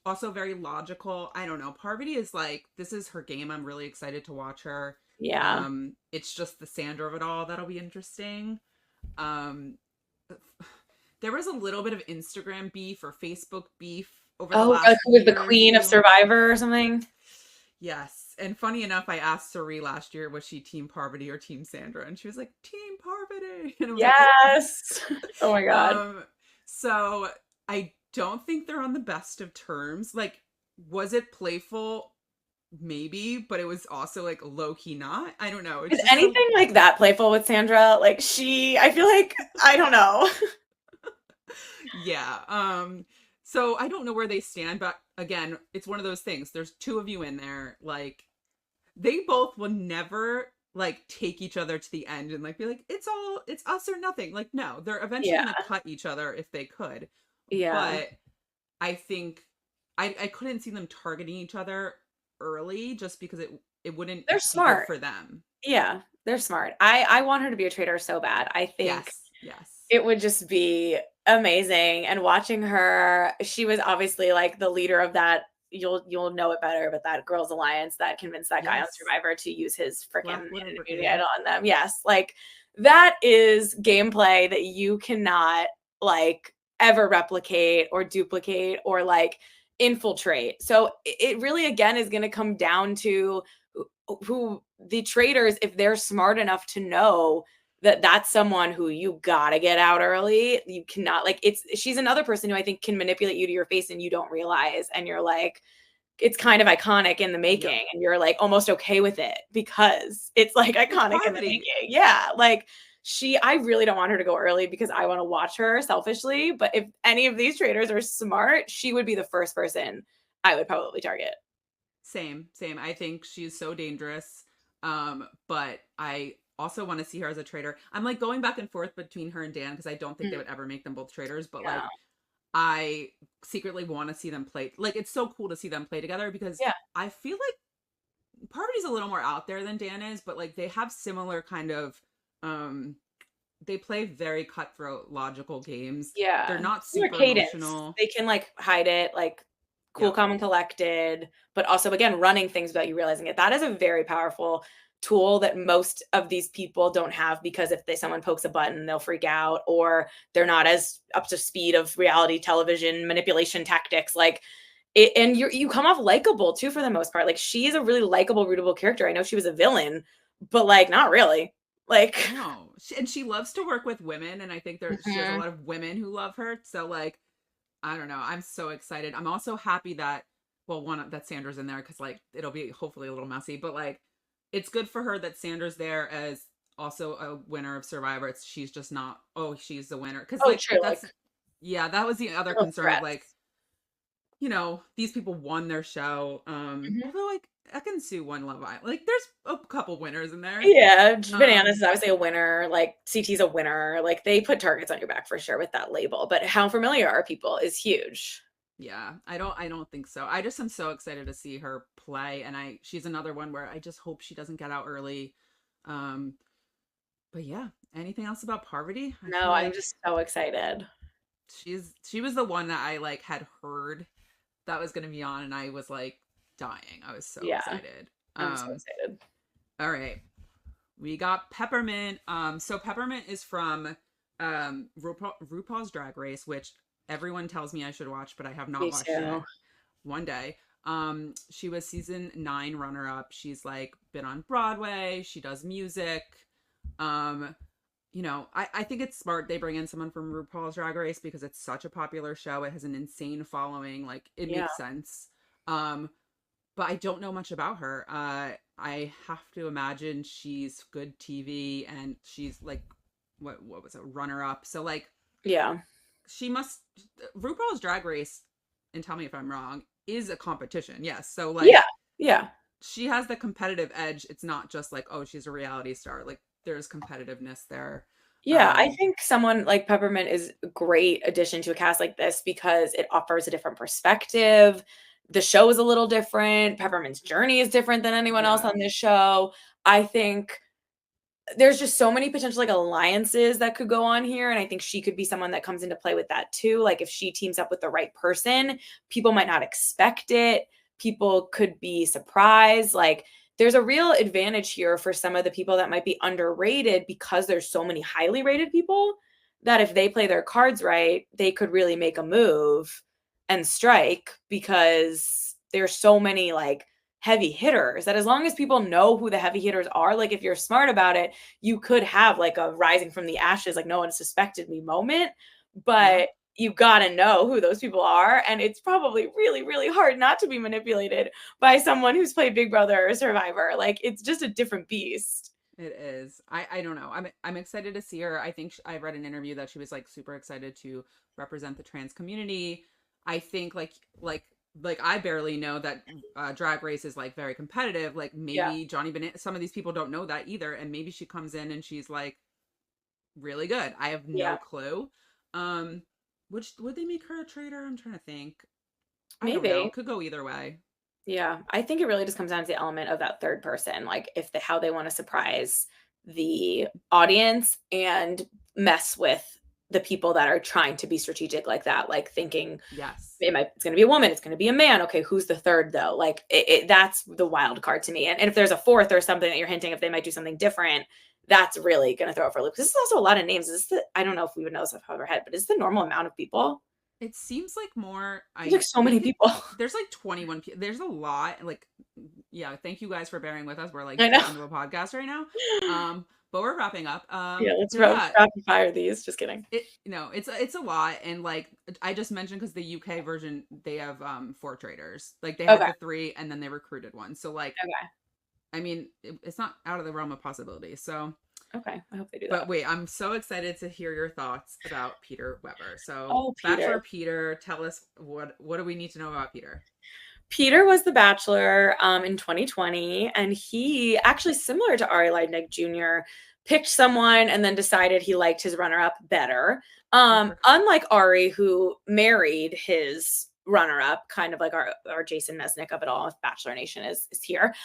also very logical. I don't know. Parvati is like, this is her game. I'm really excited to watch her. Yeah. It's just the Sandra of it all that'll be interesting. There was a little bit of Instagram beef or Facebook beef over the last like with the year or Queen of two. Survivor or something. Yes. And funny enough, I asked Suri last year, was she Team Parvati or Team Sandra? And she was like, Team Parvati. And I was Yes. Oh my God. So I don't think they're on the best of terms. Like, was it playful? Maybe, but it was also like low key not. I don't know. Is anything like that playful with Sandra? Like, I feel like, I don't know. Yeah. So I don't know where they stand, but again, it's one of those things. There's 2 of you in there. Like, they both will never like take each other to the end and like be like, it's us or nothing. Like, no, they're eventually gonna cut each other if they could. Yeah. But I think I couldn't see them targeting each other early just because it wouldn't They're smart for them. Yeah, they're smart. I want her to be a traitor so bad. I think yes. It would just be amazing. And watching her, she was obviously like the leader of that. You'll know it better, but that Girls Alliance that convinced that guy on Survivor to use his freaking immunity idol on them. Yes, like, that is gameplay that you cannot like ever replicate or duplicate or like infiltrate. So it really again is going to come down to who the traitors, if they're smart enough to know that's someone who you gotta get out early. You cannot like she's another person who I think can manipulate you to your face and you don't realize. And you're like, it's kind of iconic in the Yep. making and you're like almost okay with it because it's like It's iconic in the Parvati. making. Yeah. Like I really don't want her to go early because I want to watch her selfishly. But if any of these traders are smart, she would be the first person I would probably target. Same, same. I think she's so dangerous. But I also want to see her as a traitor. I'm like going back and forth between her and Dan because I don't think they Mm, would ever make them both traitors, but yeah. like I secretly want to see them play. Like it's so cool to see them play together because Yeah. I feel like Parvati's a little more out there than Dan is, but like they have similar kind of um they play very cutthroat logical games. They're Yeah. not Your super cadence. emotional. They can like hide it, like cool, Yep. calm, and collected, but also again, running things without you realizing it. That is a very powerful tool that most of these people don't have because if someone pokes a button, they'll freak out or they're not as up to speed of reality television manipulation tactics. Like it, and you come off likable too for the most part. Like she is a really likable, rootable character. I know she was a villain, but like not really. Like No. And she loves to work with women and I think she has a Mhm. lot of women who love her. So like I don't know. I'm so excited. I'm also happy that well, one that Sandra's in there because like it'll be hopefully a little messy, but like it's good for her that Sandra's there as also a winner of Survivor. She's just not she's the winner because Oh, like true. Like that's yeah that was the other no concern of like threats. these people won their show. Mhm. Although like Ekin-Su won Love Island. Like there's a couple winners in there. Yeah, Bananas Um is obviously a winner, like, CT's a winner, like, they put targets on your back for sure with that label, but how familiar are people is huge. Yeah, I don't think so. I just am so excited to see her play and she's another one where I just hope she doesn't get out early. Um but yeah, anything else about Parvati? I No, feel I'm like just so excited. she was the one that I like had heard that was going to be on and I was like dying. I was so Yeah, excited. I'm so excited. All right. We got Peppermint. So Peppermint is from RuPaul's Drag Race, which everyone tells me I should watch, but I have not Me watched too. yet. One day. She was season 9 runner up. She's like been on Broadway. She does music. Um, I think it's smart they bring in someone from RuPaul's Drag Race because it's such a popular show. It has an insane following. Like it Yeah, makes sense. Um, but I don't know much about her. I have to imagine she's good TV and she's like what was it, runner up. So like yeah, she must RuPaul's Drag Race, and tell me if I'm wrong, is a competition. Yes. So yeah, like yeah. she has the competitive edge. It's not just like, oh, she's a reality star. Like there's competitiveness there. Yeah, I Um think someone like Peppermint is a great addition to a cast like this because it offers a different perspective. The show is a little different. Peppermint's journey is different than anyone else yeah. on this show. I think there's just so many potential like alliances that could go on here. And I think she could be someone that comes into play with that too. Like if she teams up with the right person, people might not expect it. People could be surprised. Like there's a real advantage here for some of the people that might be underrated because there's so many highly rated people that if they play their cards right, they could really make a move and strike because there's so many like heavy hitters that as long as people know who the heavy hitters are, like if you're smart about it, you could have like a rising from the ashes, like no one suspected me moment, Yeah. but you got to know who those people are. And it's probably really, really hard not to be manipulated by someone who's played Big Brother or Survivor. Like it's just a different beast. It is. I don't know. I'm excited to see her. I think I read an interview that she was like super excited to represent the trans community. I think like I barely know that drag race is like very competitive. Like Yeah. maybe Johnny Bennett, some of these people don't know that either and maybe she comes in and she's like really good. I have no Yeah. clue. Um which would they make her a traitor? I'm trying to think. I don't know. Maybe. Could go either way. Yeah, I think it really just comes down to the element of that third person, like if they how they want to surprise the audience and mess with the people that are trying to be strategic like that, like thinking Yes. it's going to be a woman, it's going to be a man. Okay, who's the third though? Like that's the wild card to me. And if there's a fourth or something that you're hinting if they might do something different, that's really going to throw it for a loop. This is also a lot of names. Is this I don't know if we would know this off the top of our head, but is the normal amount of people? It seems like more There's like so I many think people. there's like 21 people. There's a lot like yeah, thank you guys for bearing with us. We're like I know. deep into a podcast right now. but we're wrapping up. Yeah, let's So yeah, rapid fire these. Just kidding. it's a lot, and like I just mentioned, because the UK version, they have 4 traitors. Like they had Okay. the 3, and then they recruited one. So like, Okay. I mean, it's not out of the realm of possibility. So, Okay. I hope they do but that. wait, I'm so excited to hear your thoughts about Peter Weber. So, Oh, Bachelor Peter. Peter, tell us what do we need to know about Peter? Peter was the Bachelor in 2020, and he actually, similar to Ari Leidnick Jr., picked someone and then decided he liked his runner-up better. I forgot. Unlike Ari, who married his runner-up, kind of like our Jason Mesnick of it all, if Bachelor Nation is here.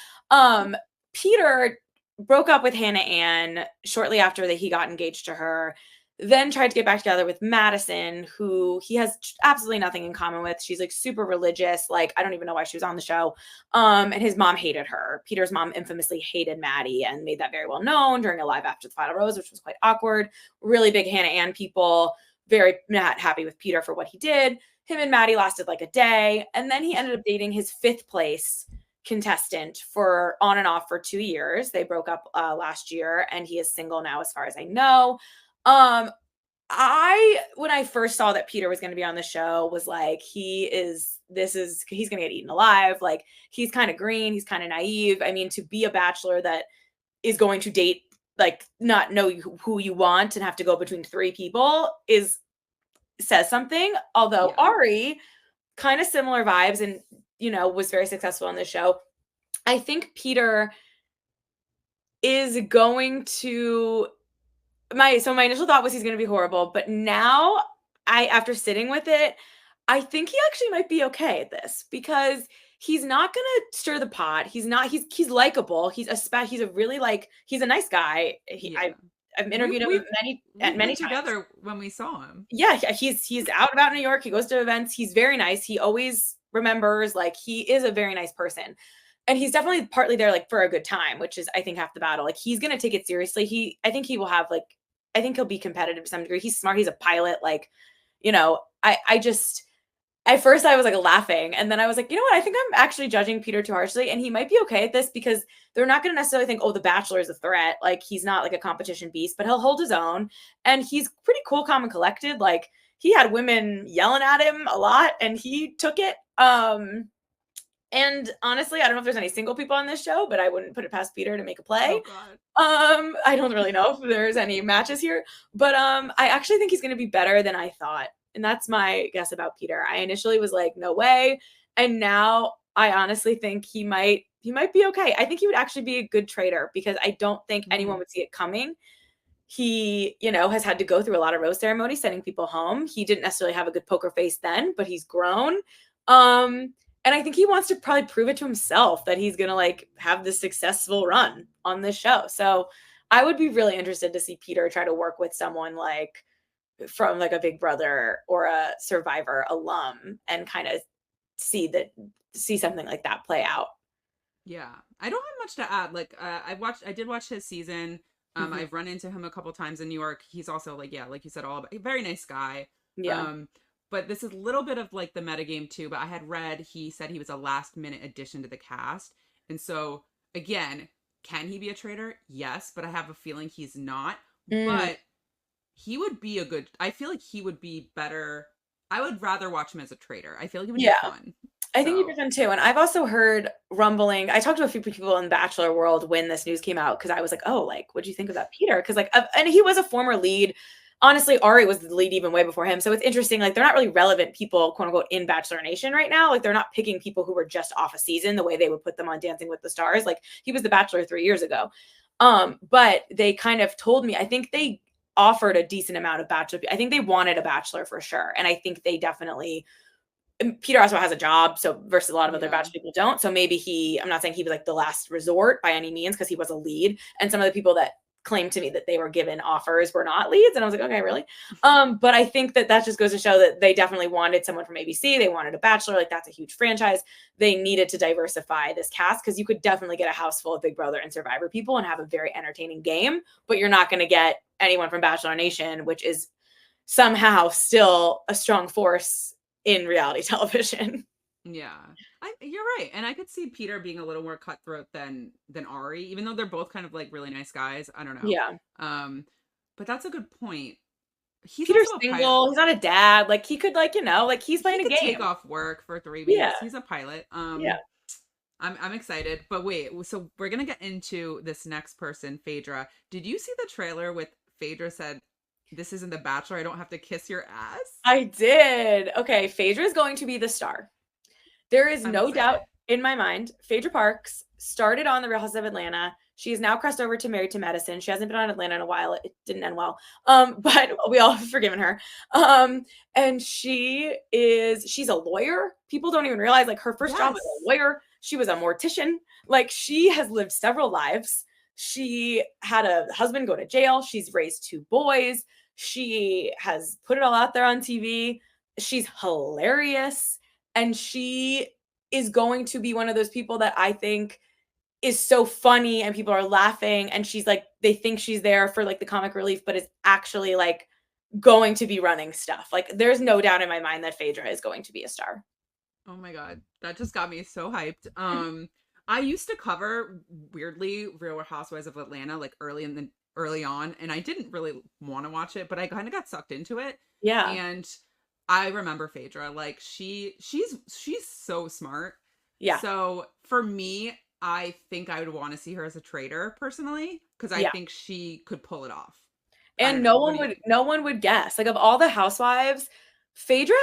Peter broke up with Hannah Ann shortly after that he got engaged to her, then tried to get back together with Madison, who he has absolutely nothing in common with. She's like super religious. Like, I don't even know why she was on the show. And his mom hated her. Peter's mom infamously hated Maddie and made that very well known during a live after the final rose, which was quite awkward. Really big Hannah Ann people, very not happy with Peter for what he did. Him and Maddie lasted like a day. And then he ended up dating his 5th place contestant for on and off for 2 years. They broke up last year, and he is single now, as far as I know. I when I first saw that Peter was going to be on the show was like, he's going to get eaten alive. Like, he's kind of green, he's kind of naive. I mean, to be a bachelor that is going to date, like, not know who you want and have to go between 3 people says something. Although Yeah. Ari, kind of similar vibes, and was very successful on the show. I think Peter is going to my initial thought was he's going to be horrible, but now after sitting with it, I think he actually might be okay at this, because he's not going to stir the pot. He's likable. He's a really, like, he's a nice guy. Yeah. I've interviewed him many We've been times. together when we saw him. Yeah, he's out about New York. He goes to events. He's very nice. He always remembers, like, he is a very nice person. And he's definitely partly there, like, for a good time, which is, I think, half the battle. Like, he's going to take it seriously. I think he will have, like, I think he'll be competitive to some degree. He's smart. He's a pilot. Like, I just, at first I was like laughing. And then I was like, you know what? I think I'm actually judging Peter too harshly. And he might be okay at this, because they're not going to necessarily think, oh, the Bachelor is a threat. Like, he's not like a competition beast, but he'll hold his own. And he's pretty cool, calm, and collected. Like, he had women yelling at him a lot, and he took it. And honestly, I don't know if there's any single people on this show, but I wouldn't put it past Peter to make a play. Oh God. I don't really know if there's any matches here, but I actually think he's going to be better than I thought. And that's my guess about Peter. I initially was like, no way. And now I honestly think he might be okay. I think he would actually be a good traitor, because I don't think anyone would see it coming. He, has had to go through a lot of rose ceremonies, sending people home. He didn't necessarily have a good poker face then, but he's grown. And I think he wants to probably prove it to himself that he's going to, like, have this successful run on this show. So I would be really interested to see Peter try to work with someone like from like a Big Brother or a Survivor alum, and kind of see something like that play out. Yeah. I don't have much to add. Like, I did watch his season. I've run into him a couple times in New York. He's also, like, yeah, like you said, a very nice guy. Yeah. But this is a little bit of like the metagame too. But I had read he said he was a last minute addition to the cast. And so, again, can he be a traitor? Yes, but I have a feeling he's not. But he would be I feel like he would be better. I would rather watch him as a traitor. I feel like he would be fun. I think he'd be fun too. And I've also heard rumbling. I talked to a few people in the Bachelor world when this news came out, because I was like, oh, like, what'd you think of that Peter? Because, like, and he was a former lead. Honestly, Ari was the lead even way before him. So it's interesting. Like, they're not really relevant people, quote unquote, in Bachelor Nation right now. Like, they're not picking people who were just off a season the way they would put them on Dancing with the Stars. Like, he was the Bachelor 3 years ago. But they kind of told me, I think they offered a decent amount of Bachelor. I think they wanted a Bachelor for sure. And I think they definitely, Peter also has a job, so versus a lot of other Bachelor people don't. So maybe I'm not saying he was like the last resort by any means, because he was a lead. And some of the people that claimed to me that they were given offers were not leads. And I was like, okay, really? But I think that just goes to show that they definitely wanted someone from ABC. They wanted a Bachelor. Like, that's a huge franchise. They needed to diversify this cast, because you could definitely get a house full of Big Brother and Survivor people and have a very entertaining game, but you're not going to get anyone from Bachelor Nation, which is somehow still a strong force in reality television. Yeah, you're right, and I could see Peter being a little more cutthroat than Ari, even though they're both kind of like really nice guys. I don't know, Yeah. um, but that's a good point. He's Peter's also a pilot. single. He's not a dad. Like he could like, like he's He playing a could take game. off work for 3 weeks. Yeah. He's a pilot. Yeah. I'm excited, but wait, so we're gonna get into this next person, Phaedra. Did you see the trailer with Phaedra said, "This isn't the Bachelor. I don't have to kiss your ass." I did. Okay, Phaedra is going to be the star. There is I'm no doubt excited. in my mind. Phaedra Parks started on the Real Housewives of Atlanta. She is now crossed over to Married to Medicine. She hasn't been on Atlanta in a while. It didn't end well. But we all have forgiven her. And she's a lawyer. People don't even realize like her first job was a Yes. lawyer. She was a mortician. Like she has lived several lives. She had a husband go to jail. She's raised 2 boys. She has put it all out there on TV. She's hilarious. And she is going to be one of those people that I think is so funny and people are laughing and she's like they think she's there for like the comic relief but is actually like going to be running stuff. Like there's no doubt in my mind that Phaedra is going to be a star. Oh my God. That just got me so hyped. I used to cover weirdly Real Housewives of Atlanta like early on, and I didn't really want to watch it, but I kind of got sucked into it. Yeah. And I remember Phaedra. Like she's so smart. Yeah. So for me, I think I would want to see her as a traitor personally, because I Yeah. think she could pull it off. I don't And know. What do you no one would guess. Like of all the housewives, Phaedra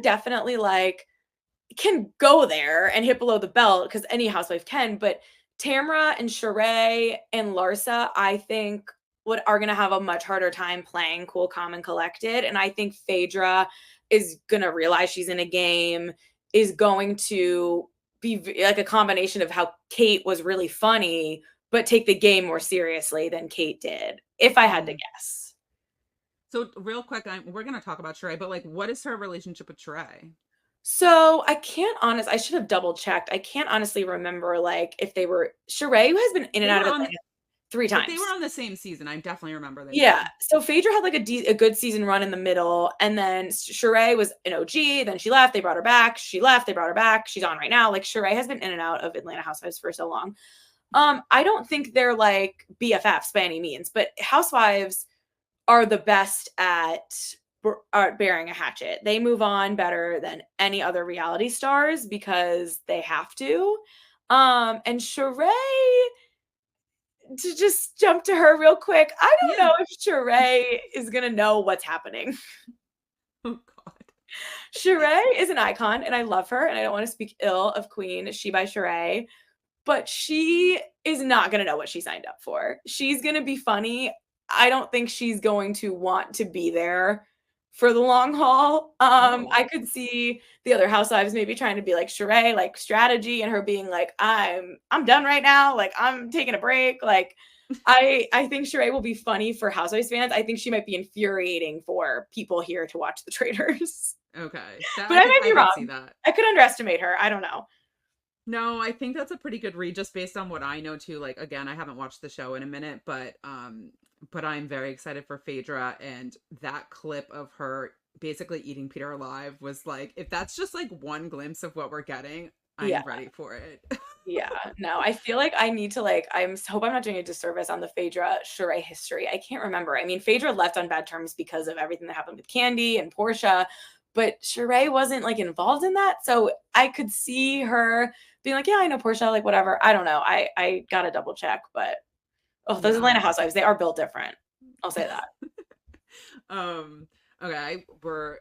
definitely like can go there and hit below the belt because any housewife can, but Tamra and Sheree and Larsa, I think would are gonna have a much harder time playing cool, calm, and collected. And I think Phaedra is gonna realize she's in a game, is going to be like a combination of how Kate was really funny, but take the game more seriously than Kate did, if I had to think? guess. So real quick, we're gonna talk about Sheree, but like, what is her relationship with Sheree? So I should have double checked. I can't honestly remember like if they were Sheree has been in and They out of were on, Atlanta 3 if they were times. on the same season, I definitely remember them Yeah. being. So Phaedra had like a good season run in the middle, and then Sheree was an OG. Then she left. They brought her back. She left. They brought her back. She's on right now. Like Sheree has been in and out of Atlanta Housewives for so long. I don't think they're like BFFs by any means, but Housewives are the best at bearing a hatchet. They move on better than any other reality stars because they have to. And Sheree, to just jump to her real quick, I don't Yeah. know if Sheree is gonna know what's happening. Oh God. Sheree is an icon, and I love her, and I don't want to speak ill of Queen She by Sheree, but she is not gonna know what she signed up for. She's gonna be funny. I don't think she's going to want to be there for the long haul. Oh. I could see the other housewives maybe trying to be like Sheree, like strategy, and her being like, I'm done right now. Like I'm taking a break. Like I think Sheree will be funny for Housewives fans. I think she might be infuriating for people here to watch the Traitors. Okay. That But I might I be could see wrong. that. I could underestimate her. I don't know. No, I think that's a pretty good read just based on what I know too. Like again, I haven't watched the show in a minute, but I'm very excited for Phaedra, and that clip of her basically eating Peter alive was like, if that's just like one glimpse of what we're getting, Yeah. I'm ready for it. Yeah, no, I feel like I need to like hope I'm not doing a disservice on the Phaedra Sheree history. I can't remember. I mean, Phaedra left on bad terms because of everything that happened with Candy and Portia, but Sheree wasn't like involved in that. So I could see her being like, yeah, I know Portia, like whatever. I don't know. I gotta double check, but oh, those Yeah. Atlanta housewives, they are built different. I'll say that. um okay, we're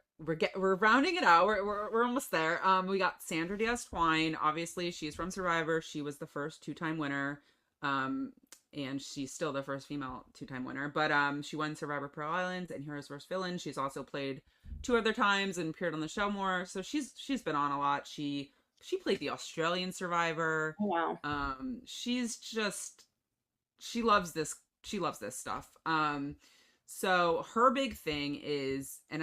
rounding it out. We're almost there. We got Sandra Diaz Twine. Obviously she's from Survivor. She was the first two-time winner, and she's still the first female two-time winner, but she won Survivor Pearl Islands and Heroes vs Villains. She's also played 2 other times and appeared on the show more, so she's been on a lot. She played the Australian Survivor. Oh, wow. She's just, she loves this stuff. So her big thing is, and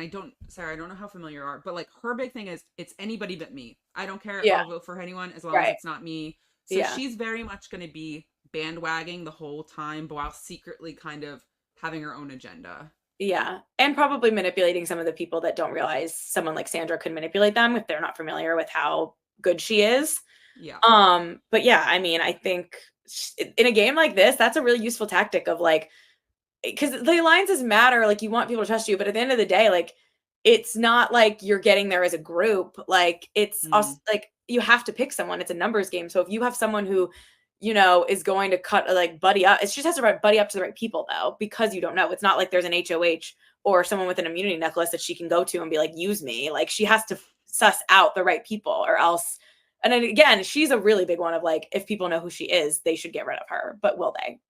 Sarah, I don't know how familiar you are, but like her big thing is it's anybody but me. I don't care. Yeah, I'll vote for anyone as long as right. it's not me. So Yeah. she's very much going to be bandwagging the whole time, but while secretly kind of having her own agenda. Yeah. And probably manipulating some of the people that don't realize someone like Sandra could manipulate them if they're not familiar with how good she is. Yeah. But yeah, I mean, I think in a game like this, that's a really useful tactic of like, because the alliances matter, like you want people to trust you, but at the end of the day, like it's not like you're getting there as a group. Like it's also Mm. like you have to pick someone. It's a numbers game. So if you have someone who, you know, is going to cut like buddy up, it just has to buddy up to the right people though, because you don't know. It's not like there's an HOH or someone with an immunity necklace that she can go to and be like, use me. Like she has to suss out the right people or else. And then again, she's a really big one of like, if people know who she is, they should get rid of her. But will they?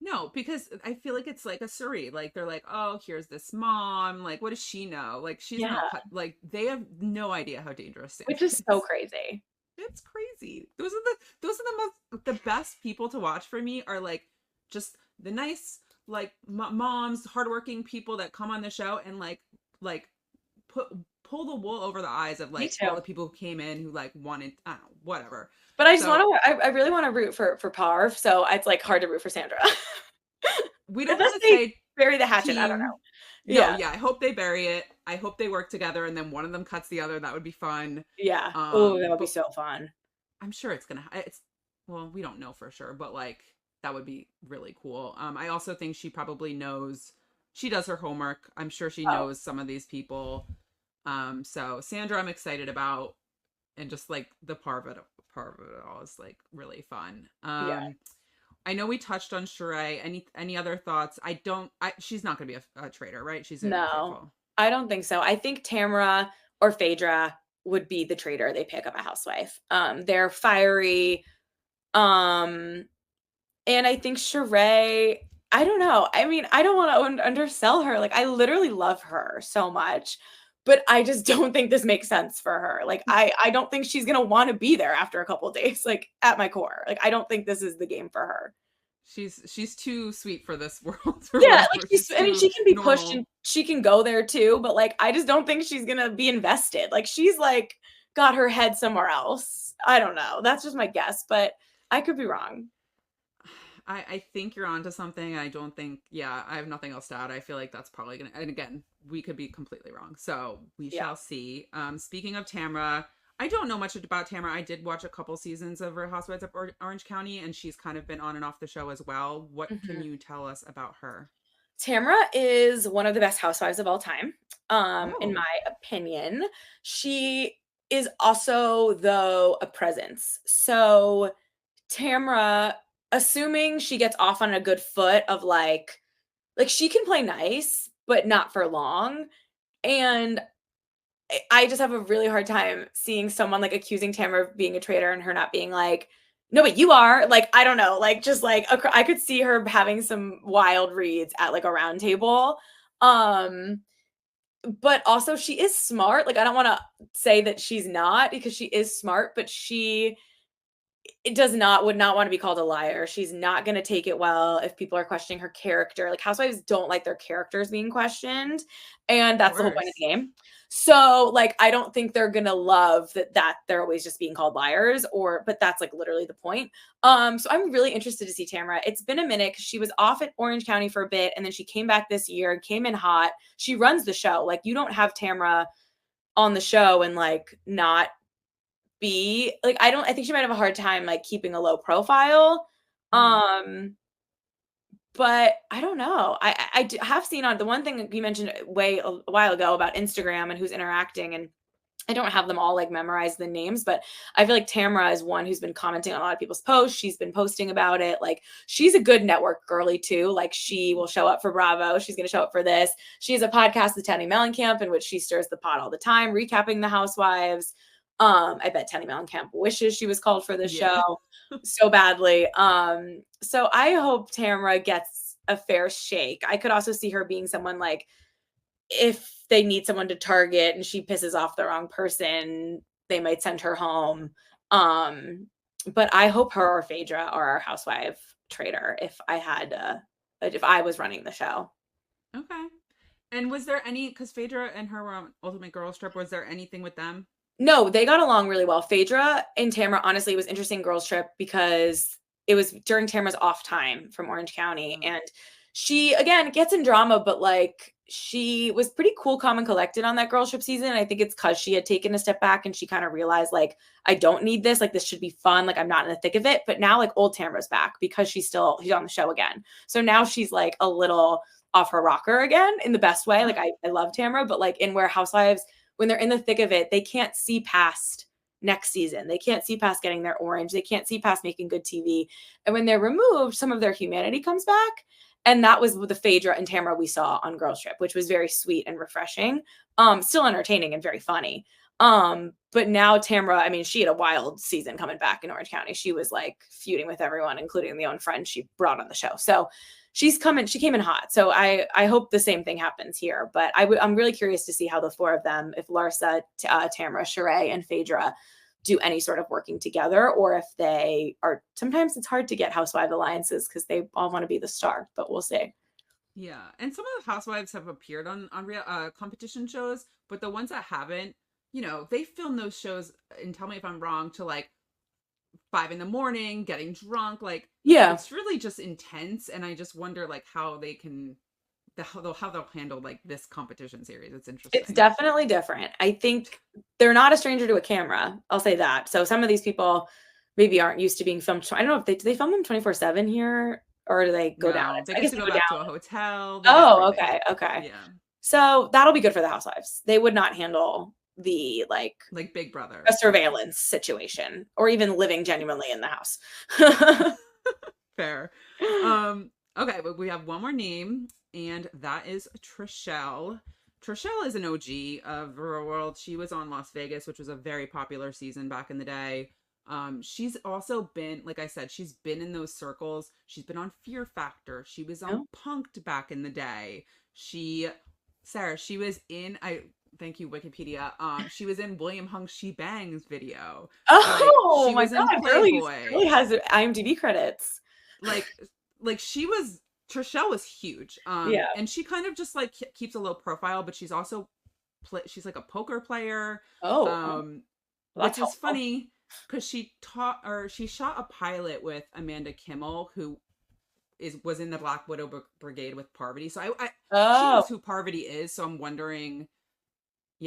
No, because I feel like it's like a Suri. Like they're like, oh, here's this mom. Like, what does she know? Like, she's Yeah. not like they have no idea how dangerous Sandra Which is so is. crazy. It's crazy. Those are the best people to watch for me are like just the nice like moms, hardworking people that come on the show and like put pull the wool over the eyes of Me like all too. the people who came in who like wanted I don't know whatever. But I just So want to. I really want to root for Parv. So it's like hard to root for Sandra. we don't Unless want to they say bury the hatchet. I don't team. know. No, Yeah. yeah, I hope they bury it. I hope they work together and then one of them cuts the other. That would be fun. Yeah. Oh, that would be But so fun. I'm sure it's gonna. It's well, we don't know for sure, but like that would be really cool. I also think she probably knows. She does her homework. I'm sure she Oh, knows some of these people. So Sandra, I'm excited about, and just like the part of it all is like really fun. yeah. I know we touched on Sheree. Any other thoughts? I don't. She's not gonna be a traitor, right? She's gonna be No, faithful. I don't think so. I think Tamara or Phaedra would be the traitor they pick of a housewife. They're fiery. Um, and I think Sheree, I don't know. I mean, I don't want to undersell her. Like, I literally love her so much, but I just don't think this makes sense for her. Like, I don't think she's gonna want to be there after a couple days. Like, at my core, like, I don't think this is the game for her. She's too sweet for this world or Yeah, like whatever. She's I mean, too she can be pushed normal. and she can go there too, but like, I just don't think she's gonna be invested. Like, she's like got her head somewhere else. I don't know. That's just my guess, but I could be wrong. I think you're onto something. I don't think, yeah, I have nothing else to add. I feel like that's probably gonna, and again, we could be completely wrong. So we Yeah. shall see. Speaking of Tamra, I don't know much about Tamra. I did watch a couple seasons of Real Housewives of Orange County, and she's kind of been on and off the show as well. What can Mhm. you tell us about her? Tamra is one of the best housewives of all time, in Oh, my opinion. She is also, though, a presence. So Tamra, assuming she gets off on a good foot of like she can play nice, but not for long. And I just have a really hard time seeing someone like accusing Tamara of being a traitor and her not being like, no, but you are. Like, I don't know, like just like I could see her having some wild reads at like a round table. Um, but also she is smart. Like, I don't want to say that she's not because she is smart, but she it does not would not want to be called a liar. She's not going to take it well if people are questioning her character. Like housewives don't like their characters being questioned, and of that's the whole point of course. the game. So, like I don't think they're going to love that they're always just being called liars or but that's like literally the point. So I'm really interested to see Tamara. It's been a minute cuz she was off at Orange County for a bit and then she came back this year, came in hot. She runs the show. Like you don't have Tamara on the show and like not be like I think she might have a hard time like keeping a low profile. Mm, Um but I don't know. Have seen on the one thing that you mentioned a while ago about Instagram and who's interacting and I don't have them all like memorized the names, but I feel like Tamara is one who's been commenting on a lot of people's posts. She's been posting about it. Like she's a good network girly too. Like she will show up for Bravo. She's going to show up for this. She has a podcast, The Tanny Mellencamp, in which she stirs the pot all the time, recapping the housewives. I bet Tanny Mellencamp wishes she was called for this yeah. show so badly. So I hope Tamara gets a fair shake. I could also see her being someone like if they need someone to target and she pisses off the wrong person, they might send her home. But I hope her or Phaedra are our housewife traitor if I was running the show. Okay. And was there any, because Phaedra and her were on Ultimate Girls Trip, was there anything with them? No, they got along really well. Phaedra and Tamara, honestly, it was interesting girls trip because it was during Tamara's off time from Orange County Oh. and She, again, gets in drama, but like she was pretty cool, calm, and collected on that girls trip season. I think it's because she had taken a step back and she kind of realized like, I don't need this. Like, this should be fun. Like, I'm not in the thick of it. But now like old Tamara's back because she's on the show again. So now she's like a little off her rocker again in the best way. Like, I love Tamara, but like in where housewives, when they're in the thick of it, they can't see past next season. They can't see past getting their orange. They can't see past making good TV. And when they're removed, some of their humanity comes back. And that was the Phaedra and Tamara we saw on Girls Trip, which was very sweet and refreshing. Still entertaining and very funny. But now Tamara, I mean, she had a wild season coming back in Orange County. She was like feuding with everyone, including the own friends she brought on the show. So she came in hot. So I hope the same thing happens here. But I'm really curious to see how the four of them, if Larsa, Tamara, Sheree, and Phaedra do any sort of working together, or if they are, sometimes it's hard to get housewife alliances because they all want to be the star, but we'll see. Yeah, and some of the housewives have appeared on real competition shows, but the ones that haven't, they film those shows, and tell me if I'm wrong, to like 5 a.m, getting drunk. Like, Yeah, it's really just intense, and I just wonder like how they can how they'll handle like this competition series. It's interesting. it's definitely different. I think they're not a stranger to a camera. I'll say that. So some of these people maybe aren't used to being filmed. I don't know if do they film them 24/7 here, or do they go down? They I get guess to they go go back down. to a hotel. Oh, okay. Yeah, So that'll be good for the housewives. They would not handle the like Big Brother, a surveillance situation, or even living genuinely in the house. Fair. Okay, but we have one more name, and that is Trishelle. Trishelle is an OG of Real World. She was on Las Vegas, which was a very popular season back in the day. She's also been, like I said, she's been in those circles. She's been on Fear Factor. She was on Punked back in the day. Sarah, she was in, thank you, Wikipedia. She was in William Hung's She Bangs video. Oh, she was my God, in Playboy. really has IMDb credits. Like Trishelle was huge. Yeah. And she kind of just like keeps a low profile, but she's also she's like a poker player. Which is funny because she shot a pilot with Amanda Kimmel, who was in the Black Widow Brigade with Parvati. So she knows who Parvati is. So I'm wondering,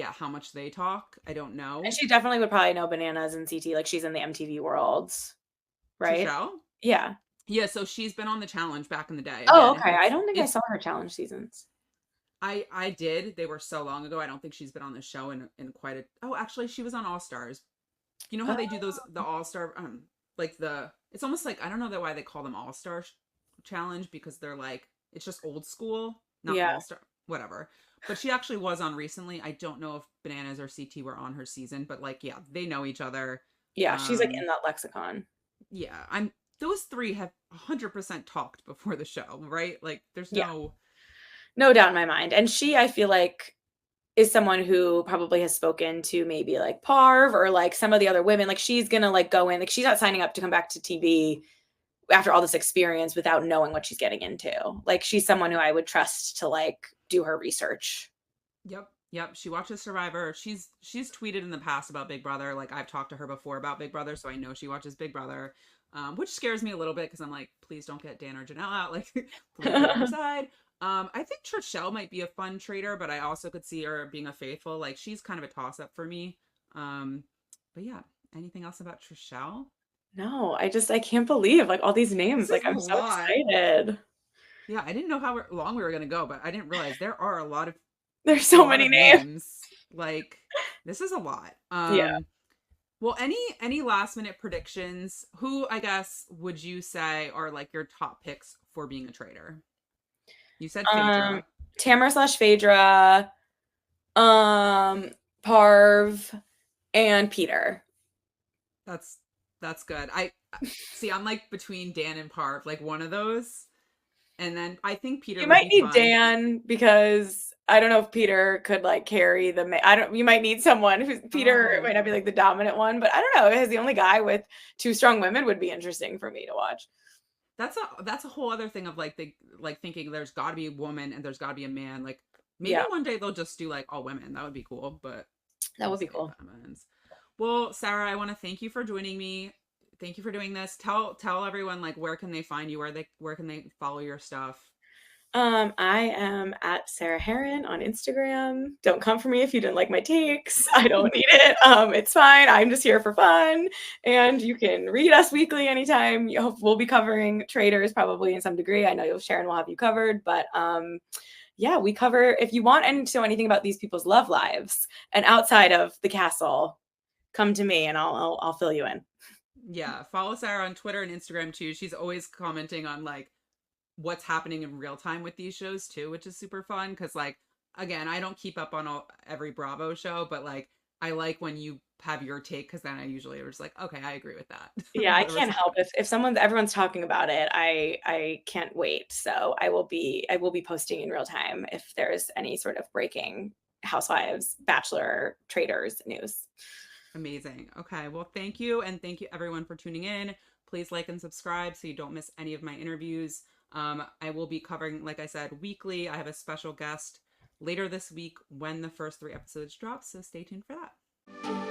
how much they talk. I don't know. And she definitely would probably know Bananas and CT. Like, she's in the MTV worlds, right? Trishelle? Yeah. Yeah, so she's been on the challenge back in the day. Oh, okay. I don't think I saw her challenge seasons. I did. They were so long ago. I don't think she's been on the show in quite a. Oh, actually, she was on All Stars. You know how they do the All Star it's almost like, I don't know why they call them All Star Challenge, because they're like, it's just old school, not All Star, whatever. But she actually was on recently. I don't know if Bananas or CT were on her season, but like, they know each other. Yeah, she's like in that lexicon. Yeah, those three have 100% talked before the show, right? Like, there's no doubt in my mind. And she, I feel like, is someone who probably has spoken to maybe like Parv or like some of the other women. Like, she's gonna like go in, like, she's not signing up to come back to TV after all this experience without knowing what she's getting into. Like, she's someone who I would trust to like do her research. Yep. She watches Survivor. She's tweeted in the past about Big Brother. Like, I've talked to her before about Big Brother, so I know she watches Big Brother. Which scares me a little bit, because I'm like, please don't get Dan or Janelle out. Like, please on her side. I think Trishelle might be a fun traitor, but I also could see her being a faithful. Like, she's kind of a toss-up for me. But yeah, anything else about Trishelle? No, I can't believe like all these names. Like, I'm so excited. Yeah, I didn't know how long we were going to go, but I didn't realize there are a lot of There's so many names. Like, this is a lot. Yeah. Well, any last minute predictions? Who, I guess, would you say are like your top picks for being a traitor? You said Phaedra. Tamara/Phaedra, Parv, and Peter. That's good. I see. I'm like between Dan and Parv, like one of those. And then I think Peter. You might need Dan, because I don't know if Peter could like carry the. You might need someone who's Peter might not be like the dominant one, but I don't know. As the only guy with two strong women would be interesting for me to watch. That's a whole other thing of like thinking there's got to be a woman and there's got to be a man. Like, maybe one day they'll just do like all women. That would be cool. But that would be cool. Well, Sarah, I want to thank you for joining me. Thank you for doing this. Tell everyone, like, where can they find you? Where can they follow your stuff? I am at Sarah Hearon on Instagram. Don't come for me if you didn't like my takes. I don't need it. It's fine. I'm just here for fun. And you can read us weekly anytime. We'll be covering Traitors probably in some degree. I know Sharon will have you covered, but yeah, we cover, if you want to know anything about these people's love lives and outside of the castle, come to me and I'll fill you in. Yeah, follow Sarah on Twitter and Instagram too. She's always commenting on like what's happening in real time with these shows too, which is super fun because like again, I don't keep up on every Bravo show, but like I like when you have your take because then I usually are just like, okay, I agree with that. Yeah, I Whatever's can't help happening. if everyone's talking about it, I can't wait. So I will be posting in real time if there's any sort of breaking Housewives, Bachelor, Traitors news. Amazing. Okay, well, thank you, and thank you everyone for tuning in. Please like and subscribe so you don't miss any of my interviews. I will be covering, like I said, weekly. I have a special guest later this week when the first 3 episodes drop, so stay tuned for that.